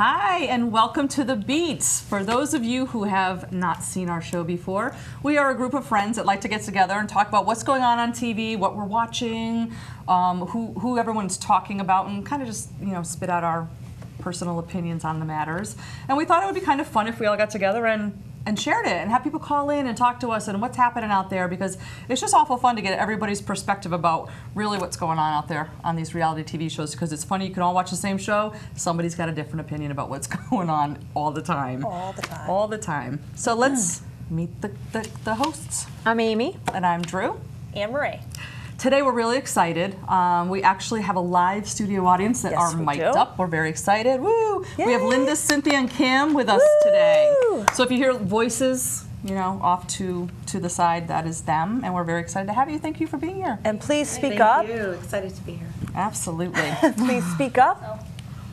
Hi, and welcome to The Beats. For those of you who have not seen our show before, we are a group of friends that like to get together and talk about what's going on TV, what we're watching, who everyone's talking about, and kind of just, spit out our personal opinions on the matters. And we thought it would be kind of fun if we all got together and shared it and have people call in and talk to us and what's happening out there, because it's just awful fun to get everybody's perspective about really what's going on out there on these reality TV shows, because it's funny, you can all watch the same show, somebody's got a different opinion about what's going on all the time. All the time. All the time. So let's meet the hosts. I'm Amy. And I'm Drew. And Marie. Today we're really excited. We actually have a live studio audience that are mic'd up. We're very excited. Woo! Yay. We have Linda, Cynthia, and Kim with us today. So if you hear voices, off to the side, that is them, and we're very excited to have you. Thank you for being here. And please speak up. Thank you. Excited to be here. Absolutely. Please speak up.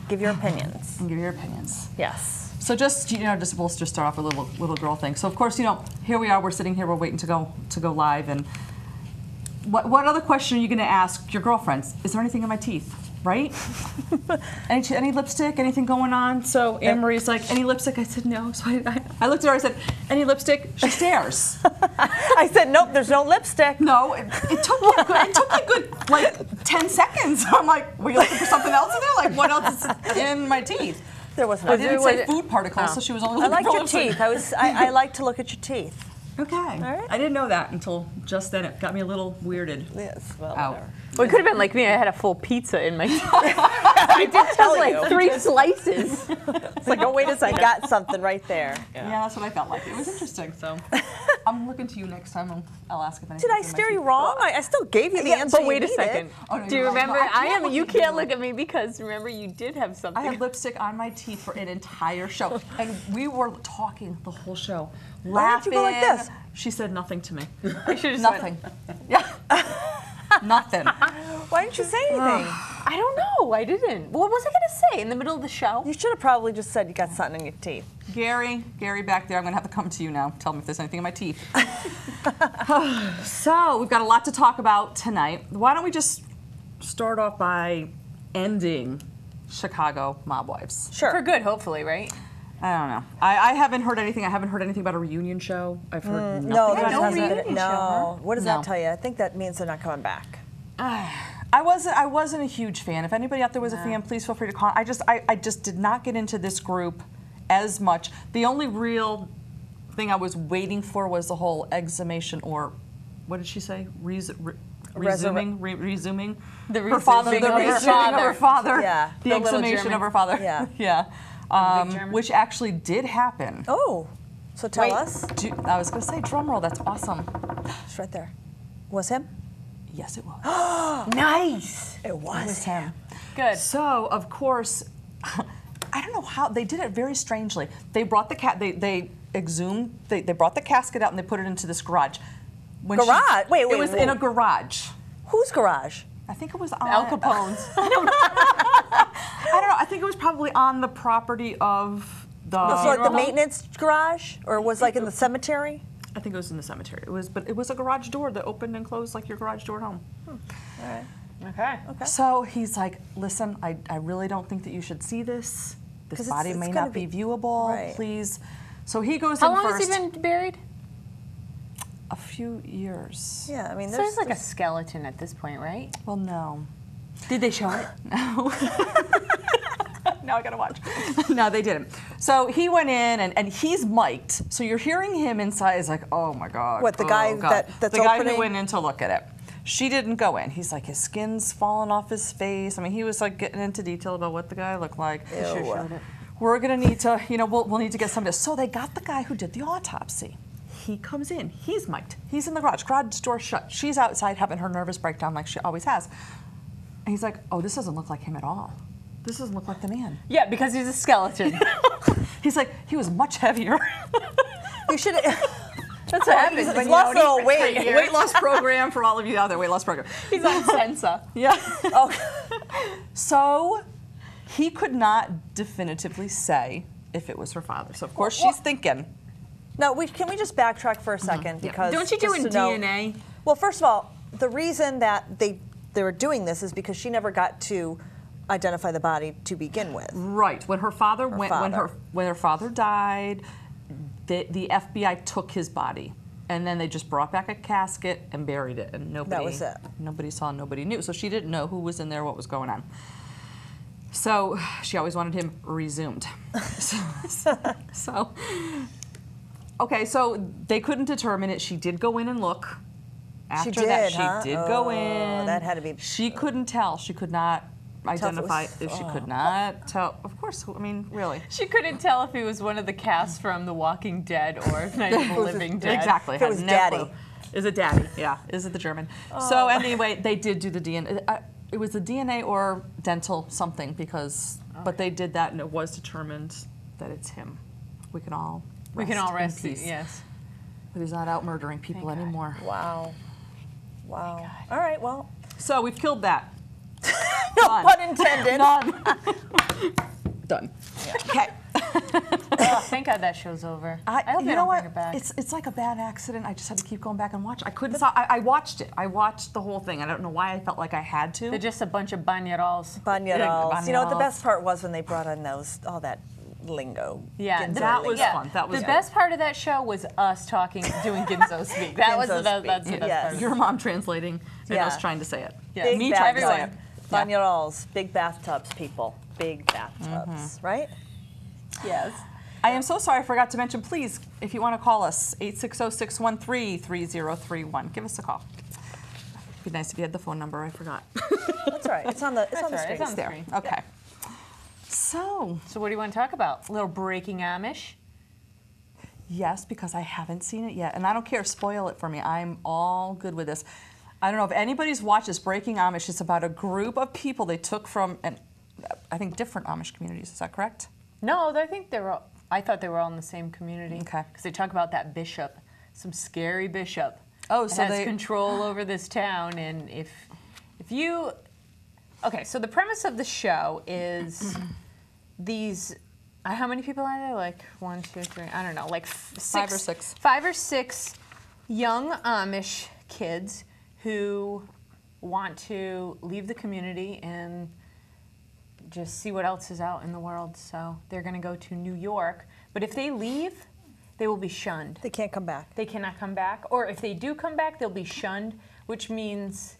Give your opinions. And give your opinions. Yes. So just we'll just start off with a little girl thing. So of course, here we are. We're sitting here. We're waiting to go live. And what other question are you going to ask your girlfriends? Is there anything in my teeth? Right? any lipstick? Anything going on? So Anne Marie's like, any lipstick? I said no. So I looked at her. I said, any lipstick? She stares. I said, nope. There's no lipstick. No. It took me a good like 10 seconds. I'm like, were you looking for something else in there? Like, what else is in my teeth? There was I didn't say food particles, so she was only looking I for liked your teeth. I like to look at your teeth. Okay. All right. I didn't know that until just then. It got me a little weirded. Yes. Well, out. whatever. Well, it could have been like me. I had a full pizza in my teeth. I did tell have you. like 3 slices. It's like, oh, wait a second. I got something right there. Yeah, that's what I felt like. It was interesting. So I'm looking to you next time. I'll ask if anything. Did I steer you wrong? I still gave you the answer. But wait you a second. needed. Oh, no, Do you you're right. remember? No, You can't look at me because remember you did have something. I had lipstick on my teeth for an entire show, and we were talking the whole show, laughing. Why did you go like this? She said nothing to me. I should have Nothing. Yeah. Nothing. Why didn't you say anything? I don't know. I didn't. What was I going to say in the middle of the show? You should have probably just said you got something in your teeth. Gary back there, I'm going to have to come to you now. Tell me if there's anything in my teeth. So, we've got a lot to talk about tonight. Why don't we just start off by ending Chicago Mob Wives? Sure. For good, hopefully, right? I don't know. I haven't heard anything. I haven't heard anything about a reunion show. I've heard nothing. No, about no it. reunion show. No. What does No. that tell you? I think that means they're not coming back. I wasn't a huge fan. If anybody out there was a fan, please feel free to call. I just did not get into this group as much. The only real thing I was waiting for was the whole exhumation, or what did she say? Resuming. The Her father. resuming The of her resuming of father. her father. Yeah. The The little exhumation German. of her father. Yeah. Yeah. Which actually did happen. Oh, so tell us. I was going to say drum roll. That's awesome. It's right there. Was him? Yes, it was. Nice. It was him. Good. So, of course, I don't know how they did it very strangely. They brought the they exhumed, they brought the casket out and they put it into this garage. Garage? Wait, It was in a garage. Whose garage? I think it was on Al Capone's. I don't know. I think it was probably on the property of the. So like the maintenance garage, or was like in the cemetery? I think it was in the cemetery. But it was a garage door that opened and closed like your garage door at home. All right. Okay. So he's like, listen, I really don't think that you should see this. This 'Cause body it's may gonna not be be- viewable, right. please. So he goes How in long first. has he been buried? A few years. Yeah, I mean, So he's like a skeleton at this point, right? Well, no. Did they show it? No. Now I gotta watch. No, they didn't. So he went in and he's mic'd. So you're hearing him inside. He's like, oh my God. What, the guy oh God. that's the guy opening? who went in to look at it. She didn't go in. He's like, his skin's falling off his face. I mean, he was like getting into detail about what the guy looked like. Ew. We're gonna need to, we'll need to get somebody. So they got the guy who did the autopsy. He comes in. He's mic'd. He's in the garage. Garage door shut. She's outside having her nervous breakdown like she always has. And he's like, oh, this doesn't look like him at all. This doesn't look like the man. Yeah, because he's a skeleton. He's like, he was much heavier. You should. That's what happens He's when you lost don't a eat little for 3 weight. years. Weight loss program for all of you out there. Weight loss program. He's on Sensa. Yeah. Oh, So he could not definitively say if it was her father. So of course she's thinking. no, can we just backtrack for a second because Don't you do just in to know- DNA? Well, first of all, the reason that they were doing this is because she never got to identify the body to begin with. Right. When her father went, father. when her father died, the FBI took his body, and then they just brought back a casket and buried it, and nobody. That was it. Nobody saw, nobody knew, so she didn't know who was in there, what was going on. So she always wanted him resumed. so okay, so they couldn't determine it. She did go in and look. After did, that, huh? she did go in. That had to be. She couldn't tell. She could not identify. if it was- She could not tell. Of course, I mean, really. She couldn't tell if he was one of the cast from The Walking Dead or Night of the Living Dead. Exactly. If it had was no Daddy. clue. Is it Daddy? Yeah. Is it the German? So anyway, they did do the DNA. It was the DNA or dental something but they did that and it was determined that it's him. We can all rest in in peace. Yes. But he's not out murdering people Thank God. anymore. Wow. Wow. All right, well. So we've killed that. No Done. pun intended. Done. Done. Okay. Oh, thank God that show's over. I hope you they know don't what? bring it back. It's like a bad accident. I just had to keep going back and watch. I couldn't stop. I watched it. I watched the whole thing. I don't know why I felt like I had to. They're just a bunch of banyarols. Banyarols. You know what the Banyarols. best part was when they brought in all that lingo. Yeah, Ginzo that was lingo. fun. That was the good. best part of that show was us talking, doing Ginzo speak. That was Ginzo the that's the speak, best yes. part. Of Your mom translating and Yeah. us trying to say it. Yeah. Big Me trying to say it. bathtub. Banyarols, big bathtubs, people. Big bathtubs, right? Yes. I am so sorry I forgot to mention, please, if you want to call us, 860-613-3031. Give us a call. It'd be nice if you had the phone number. I forgot. That's right. It's on the That's right, screen. it's on the There. screen. Okay. So, So what do you want to talk about? A little Breaking Amish? yes, because I haven't seen it yet. And I don't care. Spoil it for me. I'm all good with this. I don't know if anybody's watched this Breaking Amish. It's about a group of people they took from, I think, different Amish communities. Is that correct? No, I think I thought they were all in the same community. Okay. Because they talk about that bishop, some scary bishop. Oh, that so has they control over this town, and if you, okay, so the premise of the show is these. How many people are there? Like 1, 2, 3. I don't know. Like 5 or 6. 5 or 6 young Amish kids who want to leave the community and just see what else is out in the world. So they're going to go to New York. But if they leave, they will be shunned. They can't come back. They cannot come back. Or if they do come back, they'll be shunned, which means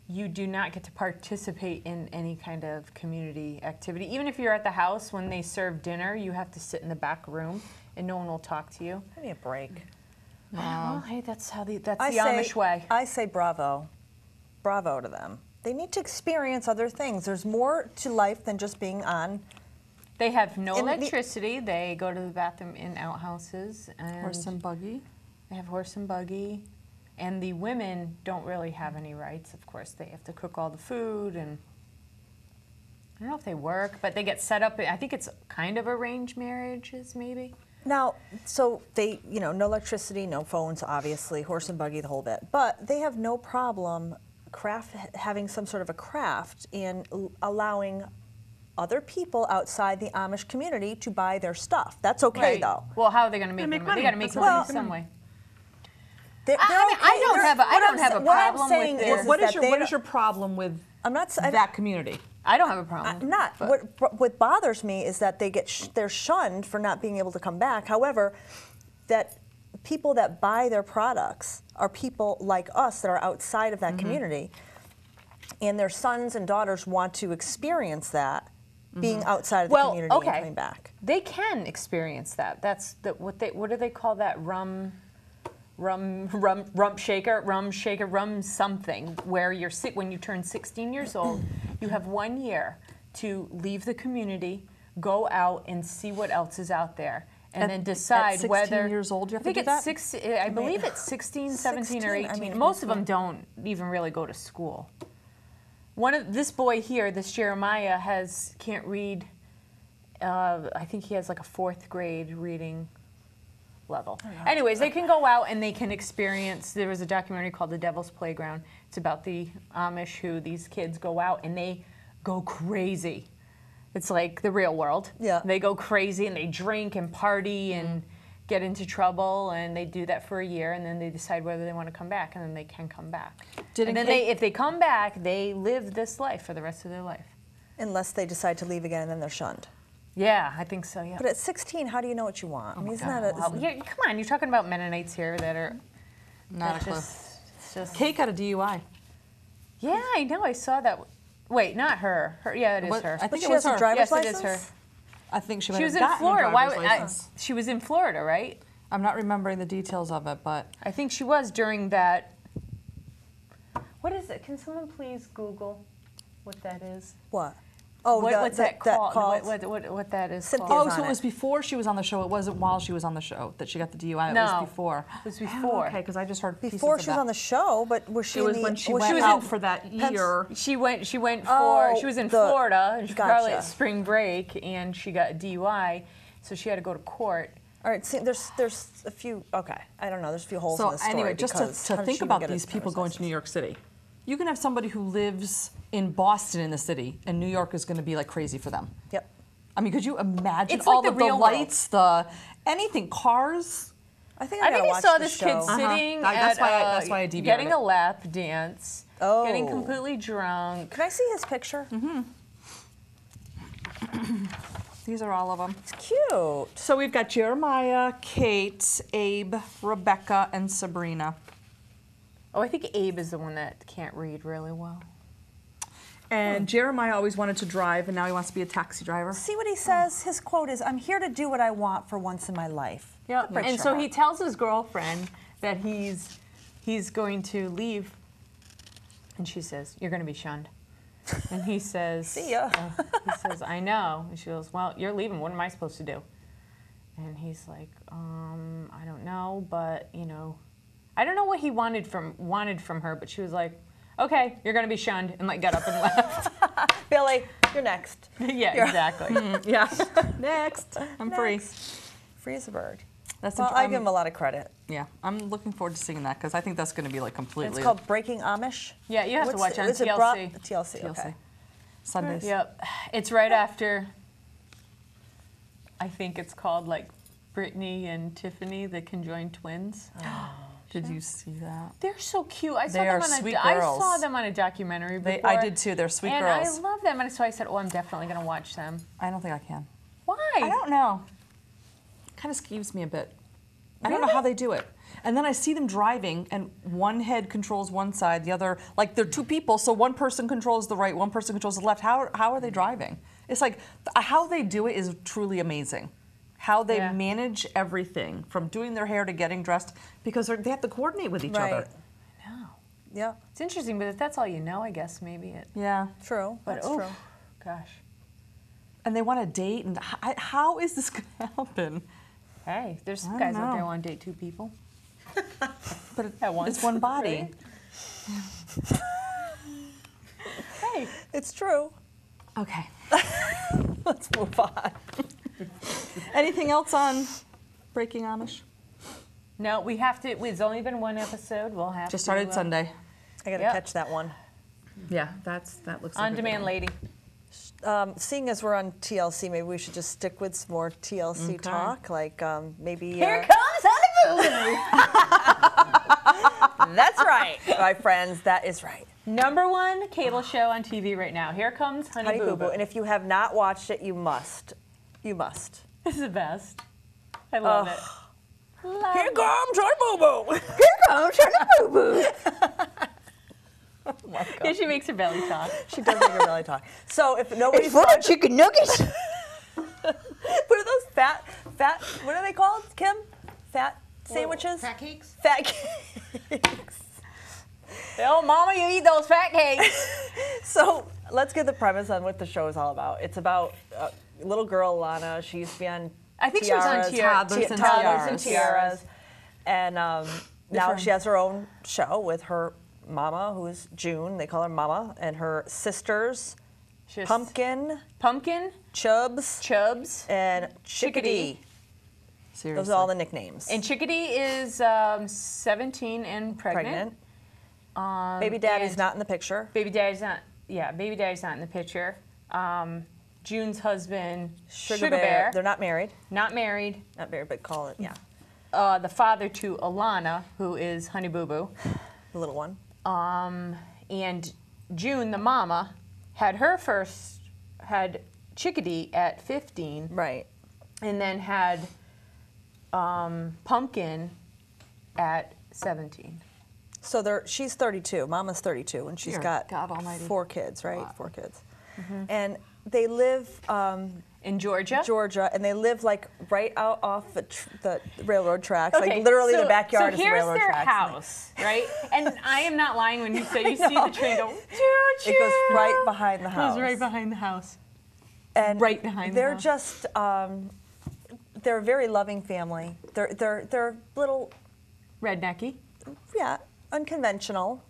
you do not get to participate in any kind of community activity. Even if you're at the house, when they serve dinner, you have to sit in the back room and no one will talk to you. Give me a break. Well, hey, that's the I Amish way. I say bravo. Bravo to them. They need to experience other things. There's more to life than just being on. They have no In the- electricity. They go to the bathroom in outhouses. And Horse and buggy. They have horse and buggy. And the women don't really have any rights, of course. They have to cook all the food, and I don't know if they work, but they get set up. I think it's kind of arranged marriages, maybe. Now, so they, no electricity, no phones, obviously, horse and buggy, the whole bit. But they have no problem having some sort of a craft in allowing other people outside the Amish community to buy their stuff. That's okay, Right. though. Well, how are they going to make make money? money. They got to make That's money what in some way. They're I mean, I don't have a- I don't have a what I'm problem saying with is, their- is What that is your they What don't- is your problem with I'm not saying that community? I don't have a problem. not. What bothers me is that they're shunned for not being able to come back. However, that people that buy their products are people like us that are outside of that community, and their sons and daughters want to experience that being outside of the Well, community okay. and coming back. They can experience that. That's what do they call that? Rum shaker, something, where when you turn 16 years old, you have 1 year to leave the community, go out and see what else is out there, and then decide 16 whether. years old, you have I think to do it's that? I believe it's 16, 17, or 16, 18. I mean, Most of them don't even really go to school. This boy here, this Jeremiah, can't read. I think he has like a 4th grade reading level. Anyways, they can go out and they can experience. There was a documentary called The Devil's Playground. It's about the Amish, who these kids go out and they go crazy. It's like the real world. Yeah. They go crazy and they drink and party and get into trouble, and they do that for a year, and then they decide whether they want to come back, and then they can come back. Did and a then kid- if they come back, they live this life for the rest of their life. Unless they decide to leave again and then they're shunned. Yeah, I think so, yeah. But at 16, how do you know what you want? I mean, isn't that a... Well, yeah, come on, you're talking about Mennonites here that are... Not a clue. It's just... Kate got a DUI. Yeah, I know, I saw that. Wait, not her. Yeah, it is her. I think she it was has a her. driver's Yes, license? it is her. I think she, She was might in have gotten Florida. a Why? driver's license. She was in Florida, right? I'm not remembering the details of it, but I think she was during that. What is it? Can someone please Google what that is? What? Oh, What's that called? called? What that is Cynthia's called? oh, on so it it. was before she was on the show. It wasn't while she was on the show that she got the DUI. It No, was before. it was before. Oh, okay, because I just heard pieces Before of she was that. on the show, but was she It in was the... when she was went in out for that year. She went for. Oh, She was in the- Florida. And she probably gotcha. at spring break, and she got a DUI, so she had to go to court. All right, see, there's a few... Okay, I don't know. There's a few holes in So the story. anyway, just because to how did think she even about get a these people driver's going to New license? York City. You can have somebody who lives in Boston in the city, and New York is going to be like crazy for them. Yep. I mean, could you imagine It's like all the of real the lights, anything, cars? I think I gotta think I watch saw the this show. kid sitting That's at, why I DVR'd getting it. a lap dance, Oh. getting completely drunk. Can I see his picture? These are all of them. It's cute. So we've got Jeremiah, Kate, Abe, Rebecca, and Sabrina. Oh, I think Abe is the one that can't read really well. And Jeremiah always wanted to drive, and now he wants to be a taxi driver. See what he says? His quote is, "I'm here to do what I want for once in my life." Yeah, That breaks and your so heart. he tells his girlfriend that he's going to leave, and she says, "You're going to be shunned." And he says, See ya. He says, "I know." And she goes, "Well, you're leaving. What am I supposed to do?" And he's like, I don't know, but you know, I don't know what he wanted from her, but she was like, "Okay, you're going to be shunned," and like got up and left. Billy, you're next. Yeah, exactly. Yeah. Next. I'm free. Free as a bird. That's Well, I give him a lot of credit. Yeah, I'm looking forward to seeing that because I think that's going to be like completely. It's called Breaking Amish. Yeah, you have to watch it on is it TLC. TLC, okay. Sundays. Yep. It's right after, I think it's called like Brittany and Tiffany, the conjoined twins. Did you see that? They're so cute. I saw They them are on sweet I girls. saw them on a documentary before. I did too. They're sweet and girls. I love them. And so I said, oh, I'm definitely going to watch them. I don't think I can. Why? I don't know. Kind of skeeves me a bit. I don't know how they do it. And then I see them driving, and one head controls one side, the other, like they're two people, so one person controls the right, one person controls the left. How are they driving? It's like how they do it is truly amazing. How they Yeah. manage everything from doing their hair to getting dressed because they have to coordinate with each Right. other. No. Yeah, It's interesting, but if that's all you know, I guess maybe it. Yeah. true. But That's oh, true. gosh. And they want to date, and how is this going to happen? Hey, there's some I guys don't out there know. who want to date two people. But At once, it's one body. right? Hey. It's true. Okay. Let's move on. Anything else on Breaking Amish? No, we have to. It's only been one episode. We'll have Just to. started Sunday. I gotta Yep. catch that one. Yeah, that looks like On Demand Lady. Seeing as we're on TLC, maybe we should just stick with some more TLC Okay. talk. Like maybe. Here comes Honeymoon! That's right, my friends. That is right. #1 cable show on TV right now. Here comes Honey, Honey Boo Boo Boo. Boo. And if you have not watched it, you must. You must. This is the best. I love it. Love Here it. comes Honey Boo Boo. Here comes Honey Boo Boo. Yeah, she makes her belly talk. She does make her belly talk. So if nobody's chicken nuggets. what are those fat? What are they called, Kim? Fat sandwiches. Fat cakes? Fat cakes. Oh, Mama, you eat those fat cakes. So let's get the premise on what the show is all about. It's about little girl Lana. She used to be on. I think she was on Toddlers and Toddlers and Tiaras. Tiaras. And now she has her own show with her mama, who is June. They call her Mama, and her sisters, Just Pumpkin, Pumpkin, Chubs, Chubs, and Chickadee. Chickadee. Seriously. Those are all the nicknames. and Chickadee is 17 and pregnant. Baby Daddy's and not in the picture. Baby Daddy's not. Yeah, Baby Daddy's not in the picture. June's husband, Sugar Bear, They're not married. not married. Not married, but call it, yeah. The father to Alana, who is Honey Boo Boo. The little one. And June, the mama, had her first had Chickadee at 15, Right. and then had Pumpkin at 17. So she's 32. Mama's 32, and she's Dear got God Almighty. 4 kids, right? Wow. 4 kids. And they live In Georgia? Georgia, and they live like right out off the railroad tracks. Okay, Like literally so, the backyard is so the railroad here's their tracks. house, right? And I am not lying when you say you see the train go, choo, choo. It goes right behind the house. Goes right behind the house. And right behind the they're house. just they're a very loving family. They're little, Rednecky. yeah, unconventional.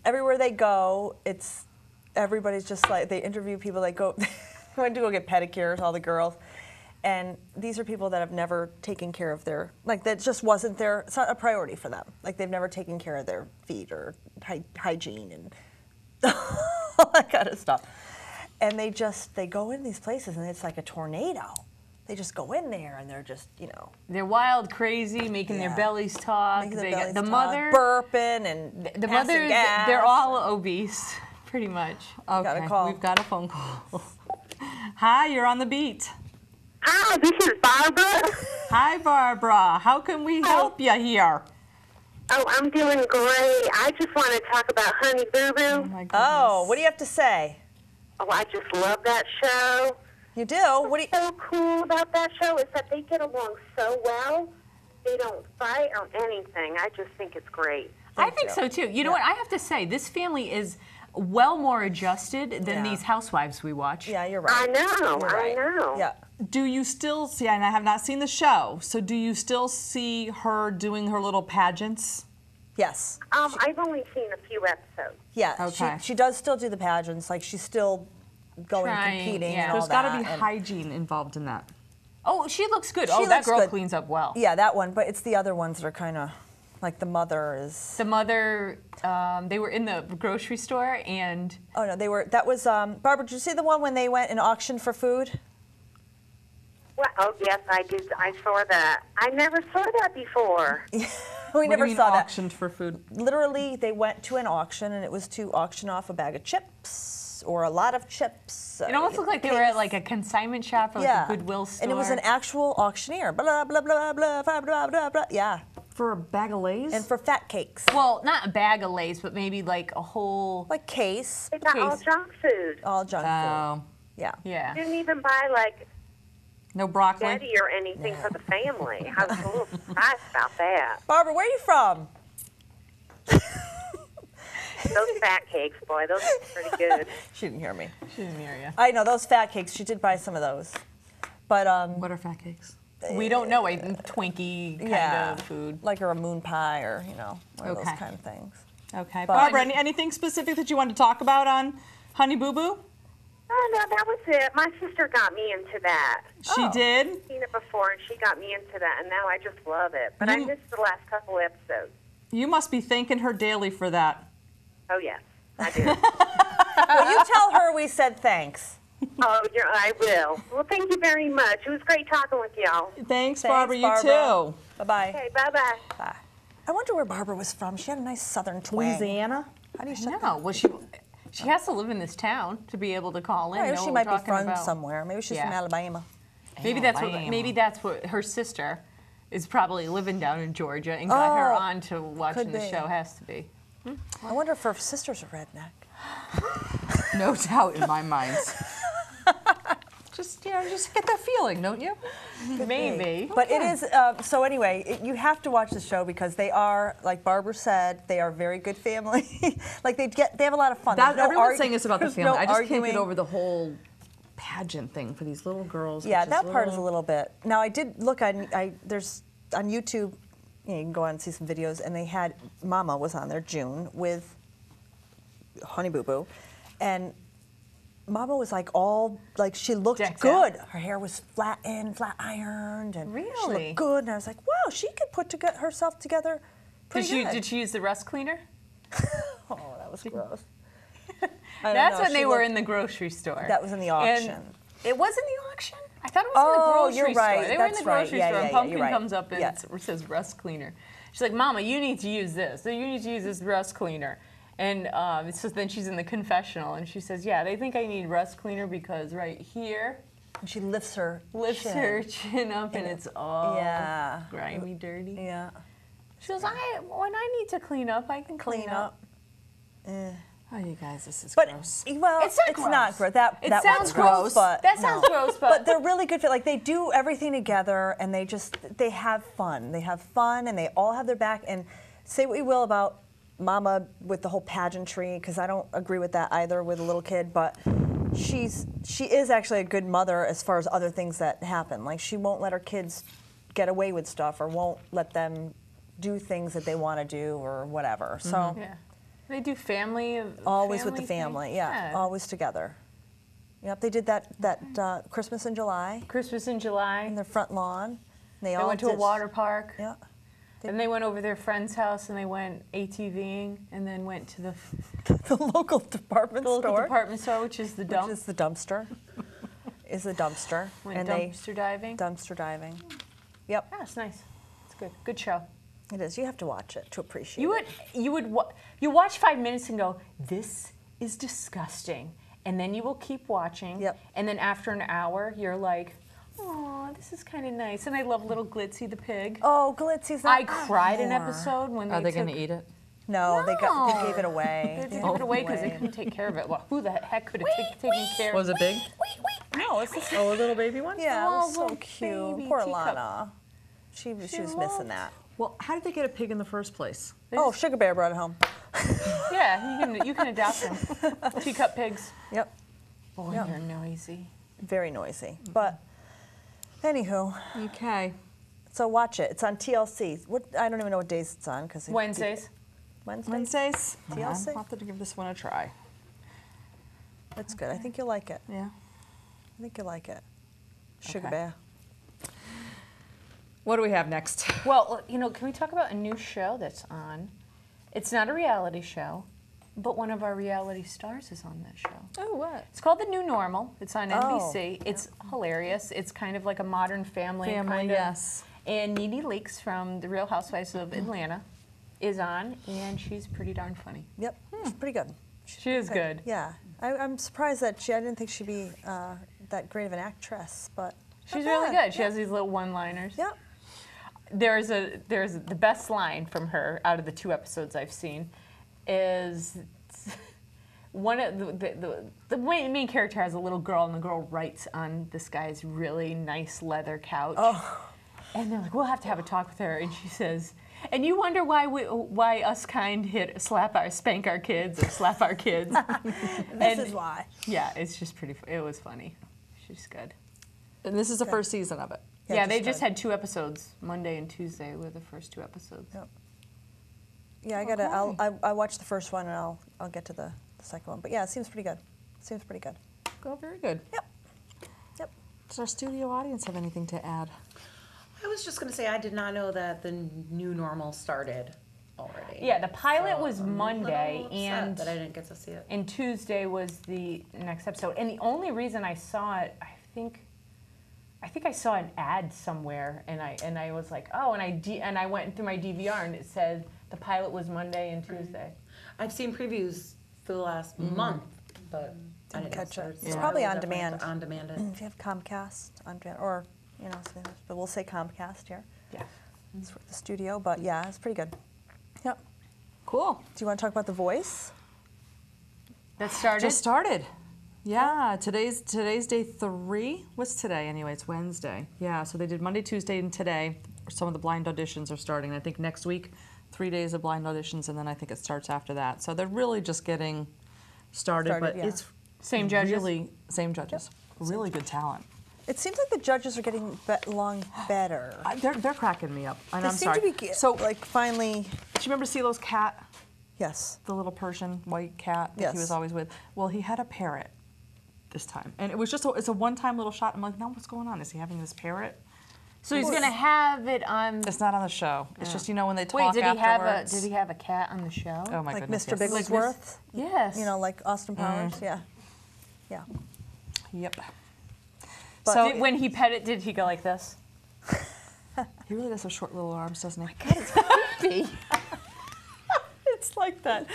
Everywhere they go, everybody's just like, they interview people. They went to go get pedicures, all the girls, and these are people that have never taken care of their, like, that just wasn't it's not a priority for them. Like, they've never taken care of their feet or hygiene and all that kind of stuff. And they go in these places and it's like a tornado. They just go in there and they're just, They're wild, crazy, making their Yeah. bellies talk. making their They got bellies the talk, mother, burping and the passing mothers, gas. they're all obese, pretty much. Okay, got a call. we've got a phone call. Hi, you're on the beat. Hi, this is Barbara. Hi, Barbara. How can we help you here? Oh, I'm doing great. I just want to talk about Honey Boo Oh, Boo. my goodness. Oh, what do you have to say? Oh, I just love that show. You do? What do you? What's so cool about that show is that they get along so well. They don't fight or anything. I just think it's great. I think so too. You know what? I have to say, this family is well more adjusted than Yeah. these housewives we watch. Yeah, you're I right. know. You're right. I know. Yeah. Do you still see, and I have not seen the show, so do you still see her doing her little pageants? Yes. I've only seen a few episodes. Yeah. Okay. She does still do the pageants. Like, she's still going Trying, competing yeah. and all There's got to be that, and- hygiene involved in that. Oh, she looks good. She Oh, that looks girl good. cleans up well. Yeah, that one. But it's the other ones that are kind of like the mother is. The mother, they were in the grocery store and Oh no, that was Barbara. Did you see the one when they went and auctioned for food? Well, oh, yes, I did. I saw that. I never saw that before. We What never do you mean saw that. auctioned for food? Literally, they went to an auction, and it was to auction off a bag of chips or a lot of chips. it almost looked like they were at like a consignment shop or like a Goodwill store. And it was an actual auctioneer. Blah, blah, blah, blah, blah, blah, blah, blah. Yeah. For a bag of Lay's? And for fat cakes. Well, not a bag of Lay's, but maybe like a whole. Like case. They got all Case. junk food. All junk food. Oh, Yeah. Yeah. Didn't even buy, like, no broccoli? spaghetti or anything for the family. I was a little surprised about that. Barbara, where are you from? Those fat cakes, boy, those are pretty good. She didn't hear me. She didn't hear you. I know, those fat cakes, she did buy some of those. But, What are fat cakes? We don't know a Twinkie kind yeah. of food. Like a moon pie or, one of Okay. those kind of things. Okay. But- Barbara, anything specific that you want to talk about on Honey Boo Boo? Oh, no, that was it. My sister got me into that. She Oh. did? I've seen it before, and she got me into that, and now I just love it. But I You- missed the last couple episodes. You must be thanking her daily for that. Oh, yes, I do. Will you tell her we said thanks? Oh, I will. Well, thank you very much. It was great talking with y'all. Thanks, Thanks, Barbara. You Barbara. too. Bye-bye. Okay, bye-bye. Bye. I wonder where Barbara was from. She had a nice southern twang. Louisiana? How do you shut No, well, she has to live in this town to be able to call in. Maybe know she what might we're be talking from about. somewhere. Maybe she's from Yeah. Alabama. Maybe that's what. Alabama. Maybe that's what her sister is probably living down in Georgia and got her Oh, on to watching could the be. show. Has to be. I wonder if her sister's a redneck. No doubt in my mind. Just get that feeling, don't you? Maybe. But it is, so anyway, you have to watch the show because they are, like Barbara said, they are a very good family. Like they have a lot of fun. That, There's no everyone's saying this about the there's family. no I just can't arguing. get over the whole pageant thing for these little girls. Yeah, which is that part is a little bit. Now I did look there's on YouTube, you can go on and see some videos, and they had Mama was on there, June, with Honey Boo Boo, and Mama was she looked Decked good. out. Her hair was flat ironed, and she Really? looked good. And I was like, wow, she could put herself together pretty good. Did she use the rust cleaner? Oh, that was gross. That's when they were in the grocery store. That was in the And auction. it was in the auction? I thought it was in the Oh, grocery you're store. right. They were in That's the grocery right. store, Yeah, and yeah, Pumpkin you're right. comes up and Yeah. it says rust cleaner. She's like, Mama, you need to use this. You need to use this rust cleaner. And so then she's in the confessional, and she says, "Yeah, they think I need rust cleaner because right here And she lifts her her chin up, and it's all Yeah. grimy, dirty." Yeah. She goes, "When I need to clean up, I can clean up." Oh, you guys, this is But gross. well, It's not not gross. That It that sounds was gross. but That sounds gross, but they're really good. Like they do everything together, and they have fun. They have fun, and they all have their back. And say what you will about Mama with the whole pageantry, because I don't agree with that either with a little kid. But she is actually a good mother as far as other things that happen. Like she won't let her kids get away with stuff, or won't let them do things that they want to do, or whatever. So. Yeah. They do family. Always with the thing. family, yeah. Always together. Yep, they did that Christmas in July Christmas in July. in their front lawn. They went to a did- water park. Yeah. And they went over their friend's house, and they went ATVing, and then went to the The local department local store, department store, which is the dump. which is the dumpster. Is the dumpster. Went they dumpster diving. dumpster diving. Yep, Yeah, it's nice. It's good. Good show. it is. You have to watch it to appreciate You it. you watch 5 minutes and go, "This is disgusting," and then you will keep watching. Yep. And then after an hour, you're like, "Oh, this is kind of nice." And I love little Glitzy the pig. Oh, Glitzy's not I cried an anymore. episode when Are they took, going to eat it? No, they gave it away. They gave it away because they couldn't take care of it. Well, who the heck could have taken care of Was it big? No, it's just, Oh, a little baby one? yeah, it was Oh, so little cute. baby Poor teacup. Lana. She was loved- missing that. Well, how did they get a pig in the first place? Oh, Sugar Bear brought it home. Yeah, you can adopt them. Teacup pigs. Yep. Boy, Yeah. they're noisy. Very noisy. But anywho, Okay. so watch it. It's on TLC. I don't even know what days it's on because Wednesdays. Wednesdays? TLC? I'll have to give this one a try. That's good. I think you'll like it. Yeah. I think you'll like it. Sugar Okay. Bear. What do we have next? Well, can we talk about a new show that's on? It's not a reality show, but one of our reality stars is on that show. Oh, what? It's called The New Normal. It's on NBC. Oh. It's hilarious. It's kind of like a Modern Family. Family, kind of. yes. And Nene Leakes from The Real Housewives of Atlanta is on, and she's pretty darn funny. Yep. She's pretty good. She is good. Yeah. I'm surprised that I didn't think she'd be that great of an actress, but She's not really bad. good. She has these little one-liners. Yep. There's the best line from her out of the 2 episodes I've seen is one of the main character has a little girl, and the girl writes on this guy's really nice leather couch. Oh. And they're like, "We'll have to have a talk with her." And she says, "And you wonder why us kind spank our kids or slap our kids." This is why. Yeah, it's just it was funny. She's good. And this is the first season of it. Yeah, they just just started. had 2 episodes. Monday and Tuesday were the first 2 episodes. Yep. Yeah, I gotta. I watched the first one, and I'll get to the second one. But yeah, it seems pretty good. Seems pretty good. Oh, very good. Yep. Yep. Does our studio audience have anything to add? I was just going to say, I did not know that the new normal started already. Yeah, the pilot was I'm a Monday, little upset and that I didn't get to see it. and Tuesday was the next episode. And the only reason I saw it, I think I saw an ad somewhere, and I was like, oh, and I went through my DVR, and it said the pilot was Monday and Tuesday. I've seen previews for the last month, but I didn't catch it. start, It's so I probably will on definitely have demand. to On demand it. If you have Comcast on demand, or but we'll say Comcast here. Yeah. It's for the studio, but yeah, it's pretty good. Yep. Cool. Do you want to talk about The Voice? That started. Just started. Yeah, today's day 3. What's today anyway? It's Wednesday. Yeah, so they did Monday, Tuesday, and today. Some of the blind auditions are starting. I think next week, 3 days of blind auditions, and then I think it starts after that. So they're really just getting started, but yeah. it's Same judges? really same judges. Really good talent. It seems like the judges are getting along better. They're cracking me up. And They I'm seem sorry. to be so, like finally. do you remember CeeLo's cat? Yes. The little Persian white cat that Yes. he was always with. Well, he had a parrot this time, and it was just it's a one-time little shot. I'm like, no, what's going on? Is he having this parrot? So he's gonna have it on. It's not on the show. It's just when they talk Wait, did afterwards. he have a cat on the show? Oh my Like goodness. Mr. yes. Bigglesworth. Yes. Like Austin Powers. Yeah. Yeah. Yep. But- So When he pet it, did he go like this? he really does have short little arms, doesn't he? It's It's like that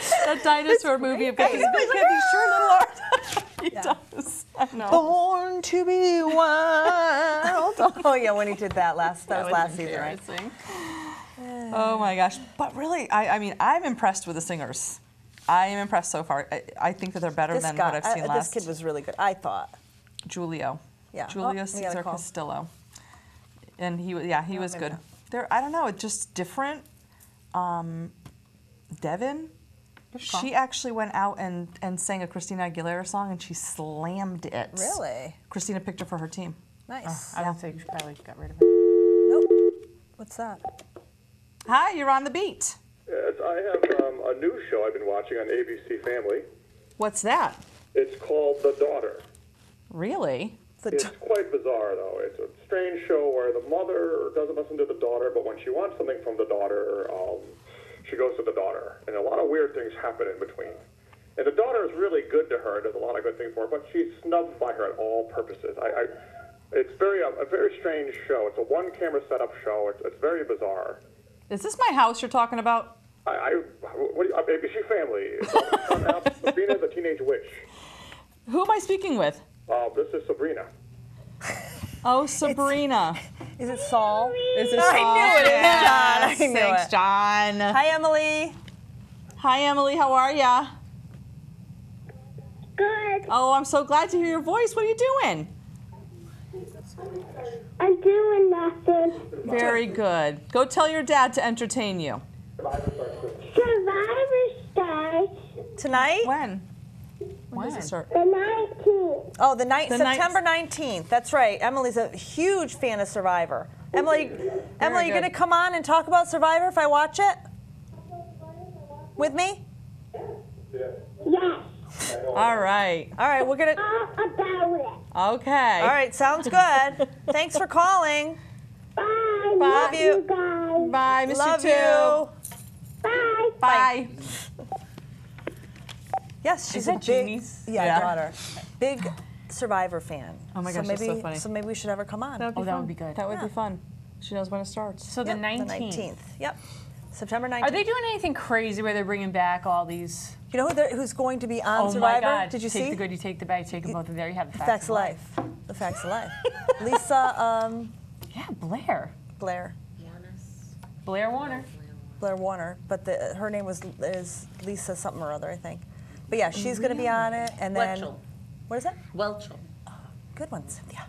dinosaur movie about this big head, these short little arms. He does. I know. Born to be wild. Oh yeah, when he did that was last season, right? Oh my gosh. But really, I mean, I'm impressed with the singers. I am impressed so far. I think that they're better than what I've seen last. This kid was really good, I thought. Julio. Yeah. Julio Cesar Castillo. And he was good. I don't know, it's just different. Devin, she actually went out and sang a Christina Aguilera song, and she slammed it. Really? Christina picked her for her team. Nice. I don't think she probably got rid of it. Nope. What's that? Hi, you're on the beat. Yes, I have a new show I've been watching on ABC Family. What's that? It's called The Daughter. Really? It's quite bizarre, though. It's a strange show where the mother doesn't listen to the daughter, but when she wants something from the daughter, she goes to the daughter. And a lot of weird things happen in between. And the daughter is really good to her, does a lot of good things for her, but she's snubbed by her at all purposes. It's a very strange show. It's a one-camera setup show. It's very bizarre. Is this my house you're talking about? ABC Family. It's Sabrina the Teenage Witch. Who am I speaking with? This is Sabrina. Oh, Sabrina. Is it Saul? Is it I knew it. Yes. It's John. I knew Thanks, it. John. Hi, Emily. Hi, Emily. How are ya? Good. Oh, I'm so glad to hear your voice. What are you doing? I'm doing nothing. Very good. Go tell your dad to entertain you. Survivor starts Tonight? When? When does it start? the 19th. Oh, September 19th. That's right. Emily's a huge fan of Survivor. Emily, you going to come on and talk about Survivor if I watch it? With me? Yes. All right. All right, we're going to... All about it. Okay. All right, sounds good. Thanks for calling. Bye. Bye. Love you guys. Bye. Miss Love you too. you. Bye. Bye. Yes, she's Is a it big Jeannie's? Yeah. daughter. Big Survivor fan. Oh my gosh, that's so funny. So maybe we should have her come on. That would be Oh, that fun. would be good. That would be fun. She knows when it starts. So the Yep, 19th. The 19th. Yep. September 19th. Are they doing anything crazy where they're bringing back all these? You know who's going to be on Oh Survivor? my God! Did you take see? the good, you take the bad, you take them both. And there you have the Facts of Life. The Facts of Life. Lisa Yeah, Blair. Blair Warner. Warner, but her name is Lisa something or other, I think. But yeah, she's going to be on it, and then Welchel. what is that? Welchel. Good one, Cynthia.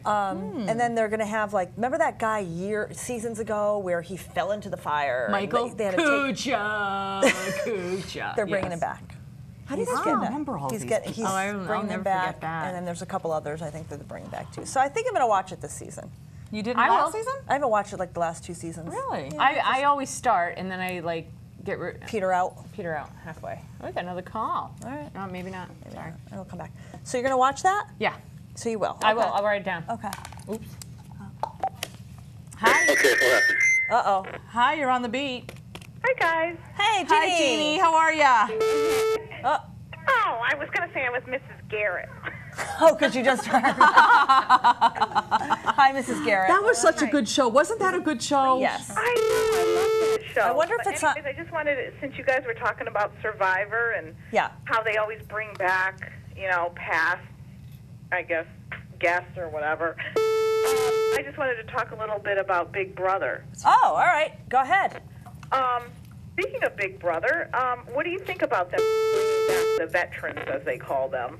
And then they're going to have remember that guy seasons ago where he fell into the fire? and Michael they had to take, Kucha. they're bringing him back. How do you guys remember all these? He's I'll bringing never them back, forget that. and then there's a couple others I think that they're bringing back too. So I think I'm going to watch it this season. You did I last will. season? I haven't watched it the last 2 seasons. Really? I always start and then I get Peter out. Peter out halfway. Oh, we got another call. All right. No, maybe not. Sorry. It'll come back. So you're going to watch that? Yeah, So you will. I will. Okay. I'll write it down. Okay. Oops. Hi. Okay, what happened? Uh-oh. Hi, you're on the beat. Hi, guys. Hey, Jeannie. Hi, Jeannie. How are ya? Oh, I was going to say I was Mrs. Garrett. Oh, because you just heard. Hi, Mrs. Garrett. That was such a good show. Wasn't that a good show? Yes. I know. I love this show. I wonder if But it's anyways, I just wanted, since you guys were talking about Survivor and Yeah. how they always bring back, past, I guess, guests or whatever, I just wanted to talk a little bit about Big Brother. Oh, all right. Go ahead. Speaking of Big Brother, what do you think about them bringing back the veterans, as they call them?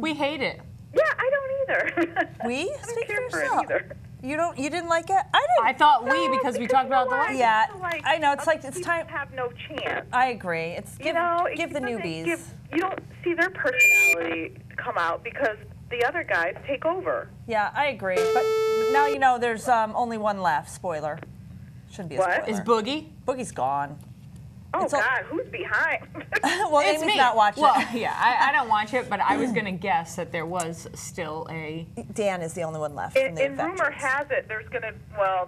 We hate it. Yeah, I don't either. We? I don't Speak for care for it yourself. either. You didn't like it? I didn't. I thought we No, because we because talked you know about the what? last. Yeah, Like, I know. It's other like it's people time. have no chance. I agree. It's give It the doesn't newbies. you don't see their personality come out because the other guys take over. Yeah, I agree. But now there's only one left. Spoiler. Shouldn't be a What? spoiler. Is Boogie? Boogie's gone. Oh, It's all- God, who's behind? Well, It's Amy's me. not watching. Well, yeah, I don't watch it, but I was gonna guess that there was still a. Dan is the only one left. from the and rumor veterans. has it there's going to,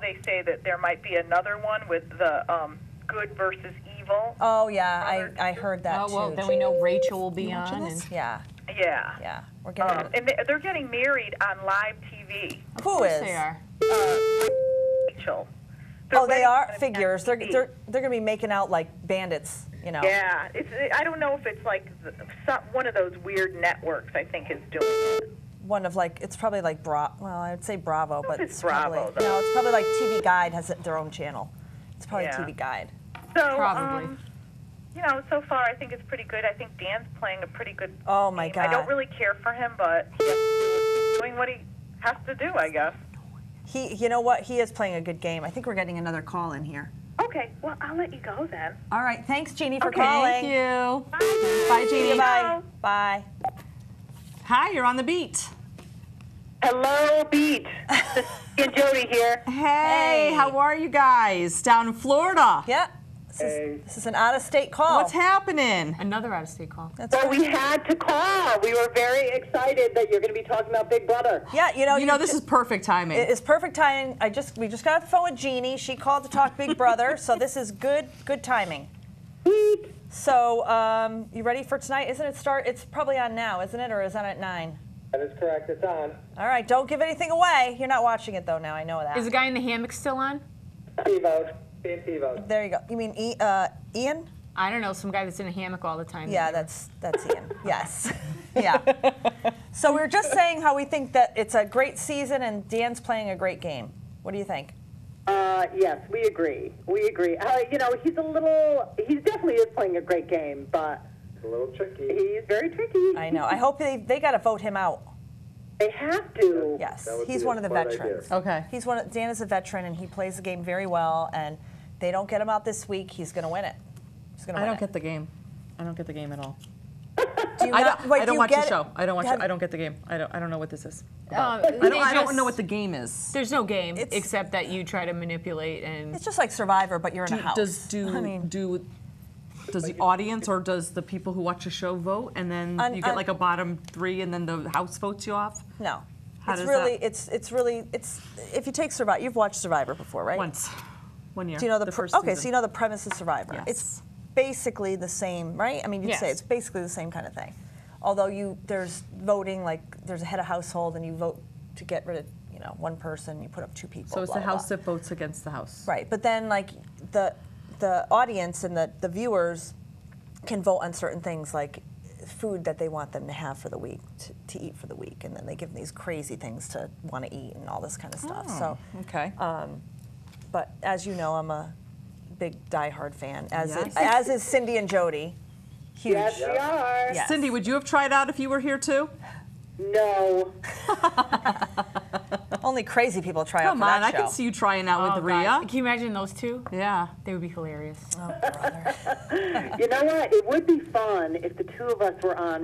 they say that there might be another one with the good versus evil. Oh yeah, I heard that Oh too. well, then we know Rachel will be watching on. this? And Yeah, Yeah. yeah. We're getting. And they're getting married on live TV. Who is? they are. Rachel. Oh, they wedding's are gonna be on figures. They're TV. going to be making out like bandits, you know. Yeah, I don't know if it's like one of those weird networks. I think is doing it. One of like, it's probably like well, I would say Bravo, but it's probably Bravo, though. no, it's probably like TV Guide has their own channel. It's probably Yeah. TV Guide. So, Probably. you know, so far I think it's pretty good. I think Dan's playing a pretty good Oh my game. God. I don't really care for him, but he's doing what he has to do, I guess. You know what? He is playing a good game. I think we're getting another call in here. Okay, well, I'll let you go then. All right, thanks, Jeannie, for Okay. calling. Thank you. Bye. Bye, Jeannie. Bye. Bye. Hi, you're on the beat. Hello, Beat. and Jody here. Hey, how are you guys down in Florida? Yeah. This is an out-of-state call. What's happening? Another out-of-state call. That's Well, right. we had to call. We were very excited that you're going to be talking about Big Brother. Yeah, You know, this is perfect timing. It's perfect timing. We just got off the phone with Jeannie. She called to talk Big Brother, so this is good timing. So, you ready for tonight? Isn't it start? It's probably on now, isn't it, or is that at 9? That is correct. It's on. All right, don't give anything away. You're not watching it though now. I know that. Is the guy in the hammock still on? T-vote. T-vote. There you go. You mean Ian? I don't know, some guy that's in a hammock all the time. Yeah, that's Ian. Yes. Yeah. So we were just saying how we think that it's a great season and Dan's playing a great game. What do you think? Yes, we agree. We agree. You know, he definitely is playing a great game, but It's a little tricky. he's very tricky. I know. I hope they got to vote him out. They have to. Yes, That would he's be one a of the smart veterans. idea. Okay. Dan is a veteran and he plays the game very well. And they don't get him out this week, he's going to win it. He's going to I win don't it. get the game. I don't get the game at all. Do you I not- don't, wait, I do don't you watch get the it? show. I don't watch. Have- I don't get the game. I don't know what this is. I I don't know what the game is. There's no game It's- except that you try to manipulate and. It's just like Survivor, but you're in a house. Does the audience or does the people who watch the show vote and then you get like a bottom 3 and then the house votes you off? No. How it's does really, that- it's if you take Survivor, you've watched Survivor before, right? Once, 1 year. Do you know the, first okay? season. So you know the premise of Survivor. Yes. It's basically the same, right? I mean, you'd say Yes. it's basically the same kind of thing. Although there's voting, like there's a head of household, and you vote to get rid of one person. You put up 2 people. So it's blah, the blah, house blah. that votes against the house. Right, but then like the audience and the viewers can vote on certain things like food that they want them to have for the week, to eat for the week, and then they give them these crazy things to want to eat and all this kind of stuff. So, Okay. but as you know, I'm a big diehard fan, Yes. as is Cindy and Jody. Huge. Yes, we are. Yes. Cindy, would you have tried out if you were here too? No. Only crazy people try out Come for on, that I show. can see you trying out Oh, with God. Rhea. Can you imagine those two? Yeah. They would be hilarious. Oh, brother. You know what? It would be fun if the two of us were on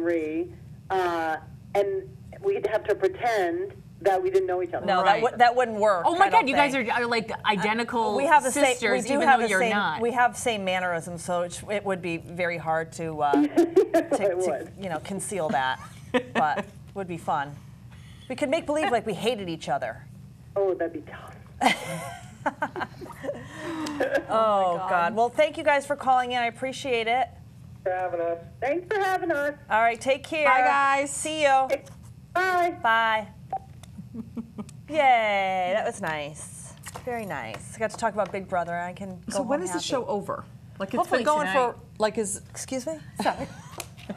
and we'd have to pretend that we didn't know each other. No, Right. that wouldn't work. Oh my I don't God, you guys think. are like identical We have the sisters, same. We do even have though the you're same. not. We have same mannerisms, so it would be very hard to, would. conceal that. But would be fun. We could make believe like we hated each other. Oh, that'd be tough. Oh God. Well, thank you guys for calling in. I appreciate it. For having us. Thanks for having us. All right, take care. Bye, guys. See you. Bye. Bye. Yay, that was nice. Very nice. I got to talk about Big Brother. I can go So when home is the happy. show over? Like it's Hopefully been going tonight. for like is Excuse me? Sorry.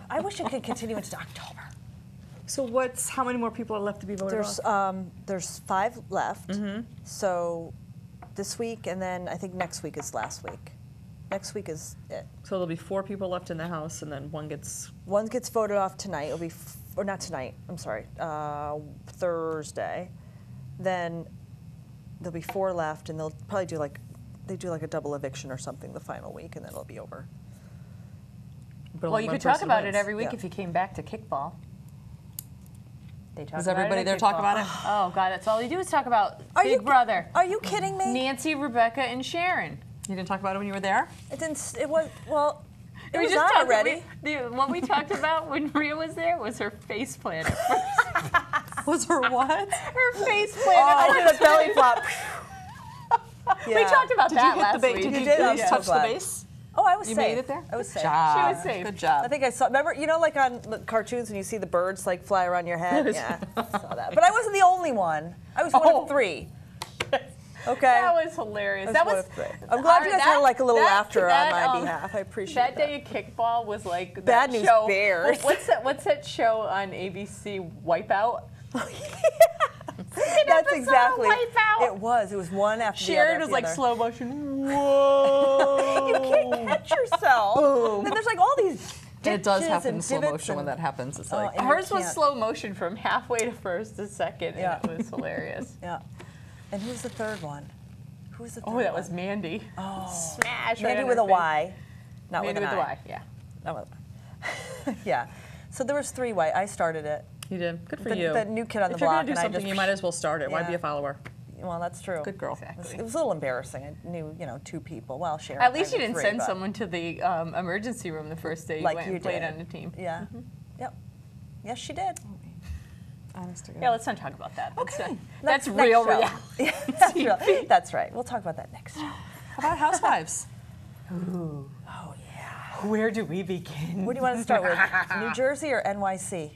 I wish it could continue into October. so how many more people are left to be voted There's 5 left. So this week, and then I think next week is last week. Next week is it. So there'll be 4 people left in the house and then one gets One gets voted off tonight. It'll be, or not tonight. I'm sorry. Thursday. Then there'll be 4 left, and they'll probably do like a double eviction or something the final week, and then it'll be over. but Well, only you one could talk person about wins. it every week Yeah. if you came back to kickball. They talk Does about everybody at there talk kickball. about it? Oh God, that's all they do is talk about Are Big you- Brother. Are you kidding me? Nancy, Rebecca, and Sharon. You didn't talk about it when you were there? It didn't. It was well. It We was just on talked- already. What we talked about when Rhea was there was her face plant. Was her what? Her face plant. I did a belly flop. We Yeah. talked about Did you that hit last the base? week. Did you, You did? I'm just so touch the glad. base? Oh, I was You safe. made it there? I was safe. Job. She was safe. Good job. I think I saw. Remember, like on the cartoons when you see the birds like fly around your head. Yeah, I saw that. But I wasn't the only one. I was one of 3. Okay. That was hilarious. That's That was. one of three. I'm glad you guys had like a little laughter on my that, behalf. I appreciate that. that. Day of kickball was like Bad that News show. Bears. What's that show on ABC? Wipeout. That's exactly. Wipeout. It was. It was one after Sharon the was other. like slow motion. Whoa. You can't catch yourself. Boom. And there's like all these. It does happen in and slow divots motion when and- that happens. It's like, and you Hers was can't- slow motion from halfway to first to second, Yeah. and it was hilarious. Yeah. And who's the third one? Who's the third Oh, that one? was Mandy. Oh. Smash. Mandy right on with her a face. Y. Not Mandy with with an a I. Y. Yeah. Not with yeah. So there was 3 Y. I started it. you did. Good for The- you. the new kid on the if you're block, gonna do and I something, just- you might as well start it. Why Yeah. be a follower? Well, that's true. Good girl. Exactly. It was a little embarrassing. I knew, 2 people. Well, Sharon. At least I you knew didn't 3, send but- someone to the emergency room the first day you like went you and played did. on the team. Yeah. Yep. Yes, she did. Honest to God. Yeah, let's not talk about that. Okay. That's Next real show. reality. Yeah, that's, real. That's right. We'll talk about that next show. How about Housewives? Oh yeah. Where do we begin? Where do you want to start with? New Jersey or NYC?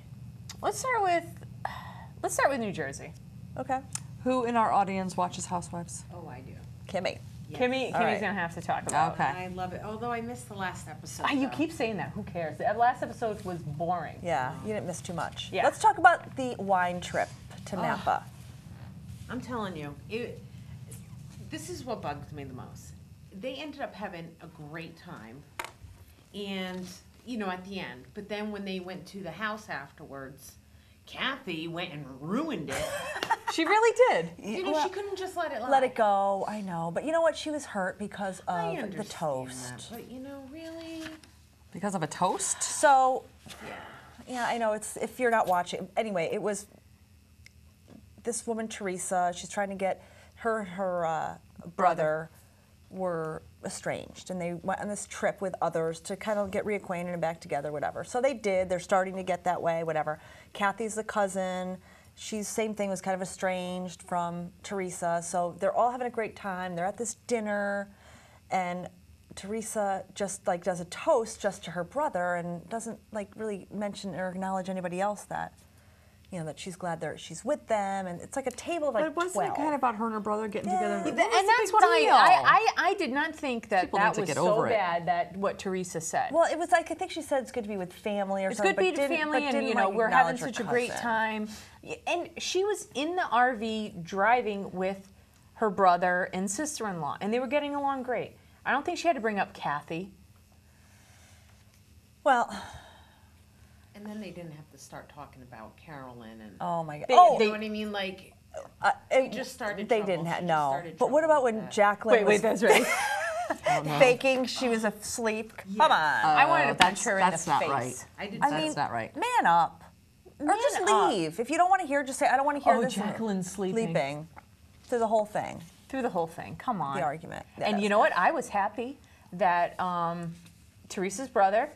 Let's start with New Jersey. Okay. Who in our audience watches Housewives? Oh, I do. Kimmy. Kimmy's right. gonna have to talk about. Okay. I love it. Although I missed the last episode. You though. keep saying that. Who cares? The last episode was boring. Yeah, you didn't miss too much. Yeah. Let's talk about the wine trip to Napa. I'm telling you, this is what bugs me the most. They ended up having a great time, and at the end. But then when they went to the house afterwards, Kathy went and ruined it. She really did. She couldn't just let it lie. Let it go. I know, but you know what? She was hurt because I of understand the toast. that, but really, Because of a toast? So, yeah. yeah, I know. It's if you're not watching. Anyway, it was this woman Teresa. She's trying to get her brother were estranged, and they went on this trip with others to kind of get reacquainted and back together, whatever. So they did. They're starting to get that way, whatever. Kathy's the cousin. She's same thing, was kind of estranged from Teresa. So they're all having a great time. They're at this dinner, and Teresa just like does a toast just to her brother and doesn't like really mention or acknowledge anybody else that that she's glad she's with them, and it's like a table of like But wasn't 12. it kind of about her and her brother getting together? And that's what I did not think that People need that to was get so over it. bad that what Teresa said. Well, it was like, I think she said it's good to be with family or It's something. good to be but with didn't- family, but and didn't, like, we're having acknowledge her such a great cousin. time. And she was in the RV driving with her brother and sister-in-law, and they were getting along great. I don't think she had to bring up Kathy. Well, And then they didn't have to start talking about Carolyn and. oh my God. They- oh, You know what I mean? Like, it just started They trouble. didn't She have just no. started But what trouble about with when that. Jacqueline was that's right. faking she was asleep? Come on. I wanted to punch that's- her in the that's not face. right. I did. I too. mean, That's not right. Man up. Or Man just up. leave. If you don't want to hear, just say, I don't want to hear Oh, this. Jacqueline's sleeping. Sleeping. Through the whole thing. Through the whole thing. Come on. The argument. Yeah, And that's you know what? I was happy that Teresa's brother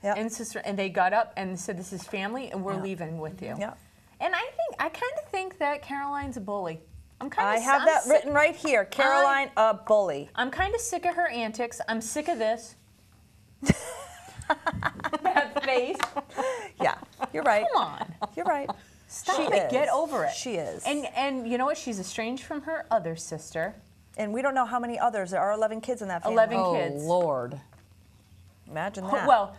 Yep. and sister, and they got up and said, "This is family, and we're Yeah. leaving with you." Yeah. And I kind of think that Caroline's a bully. I'm kind I of. have that written right here. Caroline, a bully. I'm kind of sick of her antics. I'm sick of this. That face. Yeah, you're right. Come on. You're right. Stop She it. Get is. over it. She is. And you know what? She's estranged from her other sister. And we don't know how many others. There are 11 kids in that family. 11 Oh, kids. Lord. Imagine that. Well,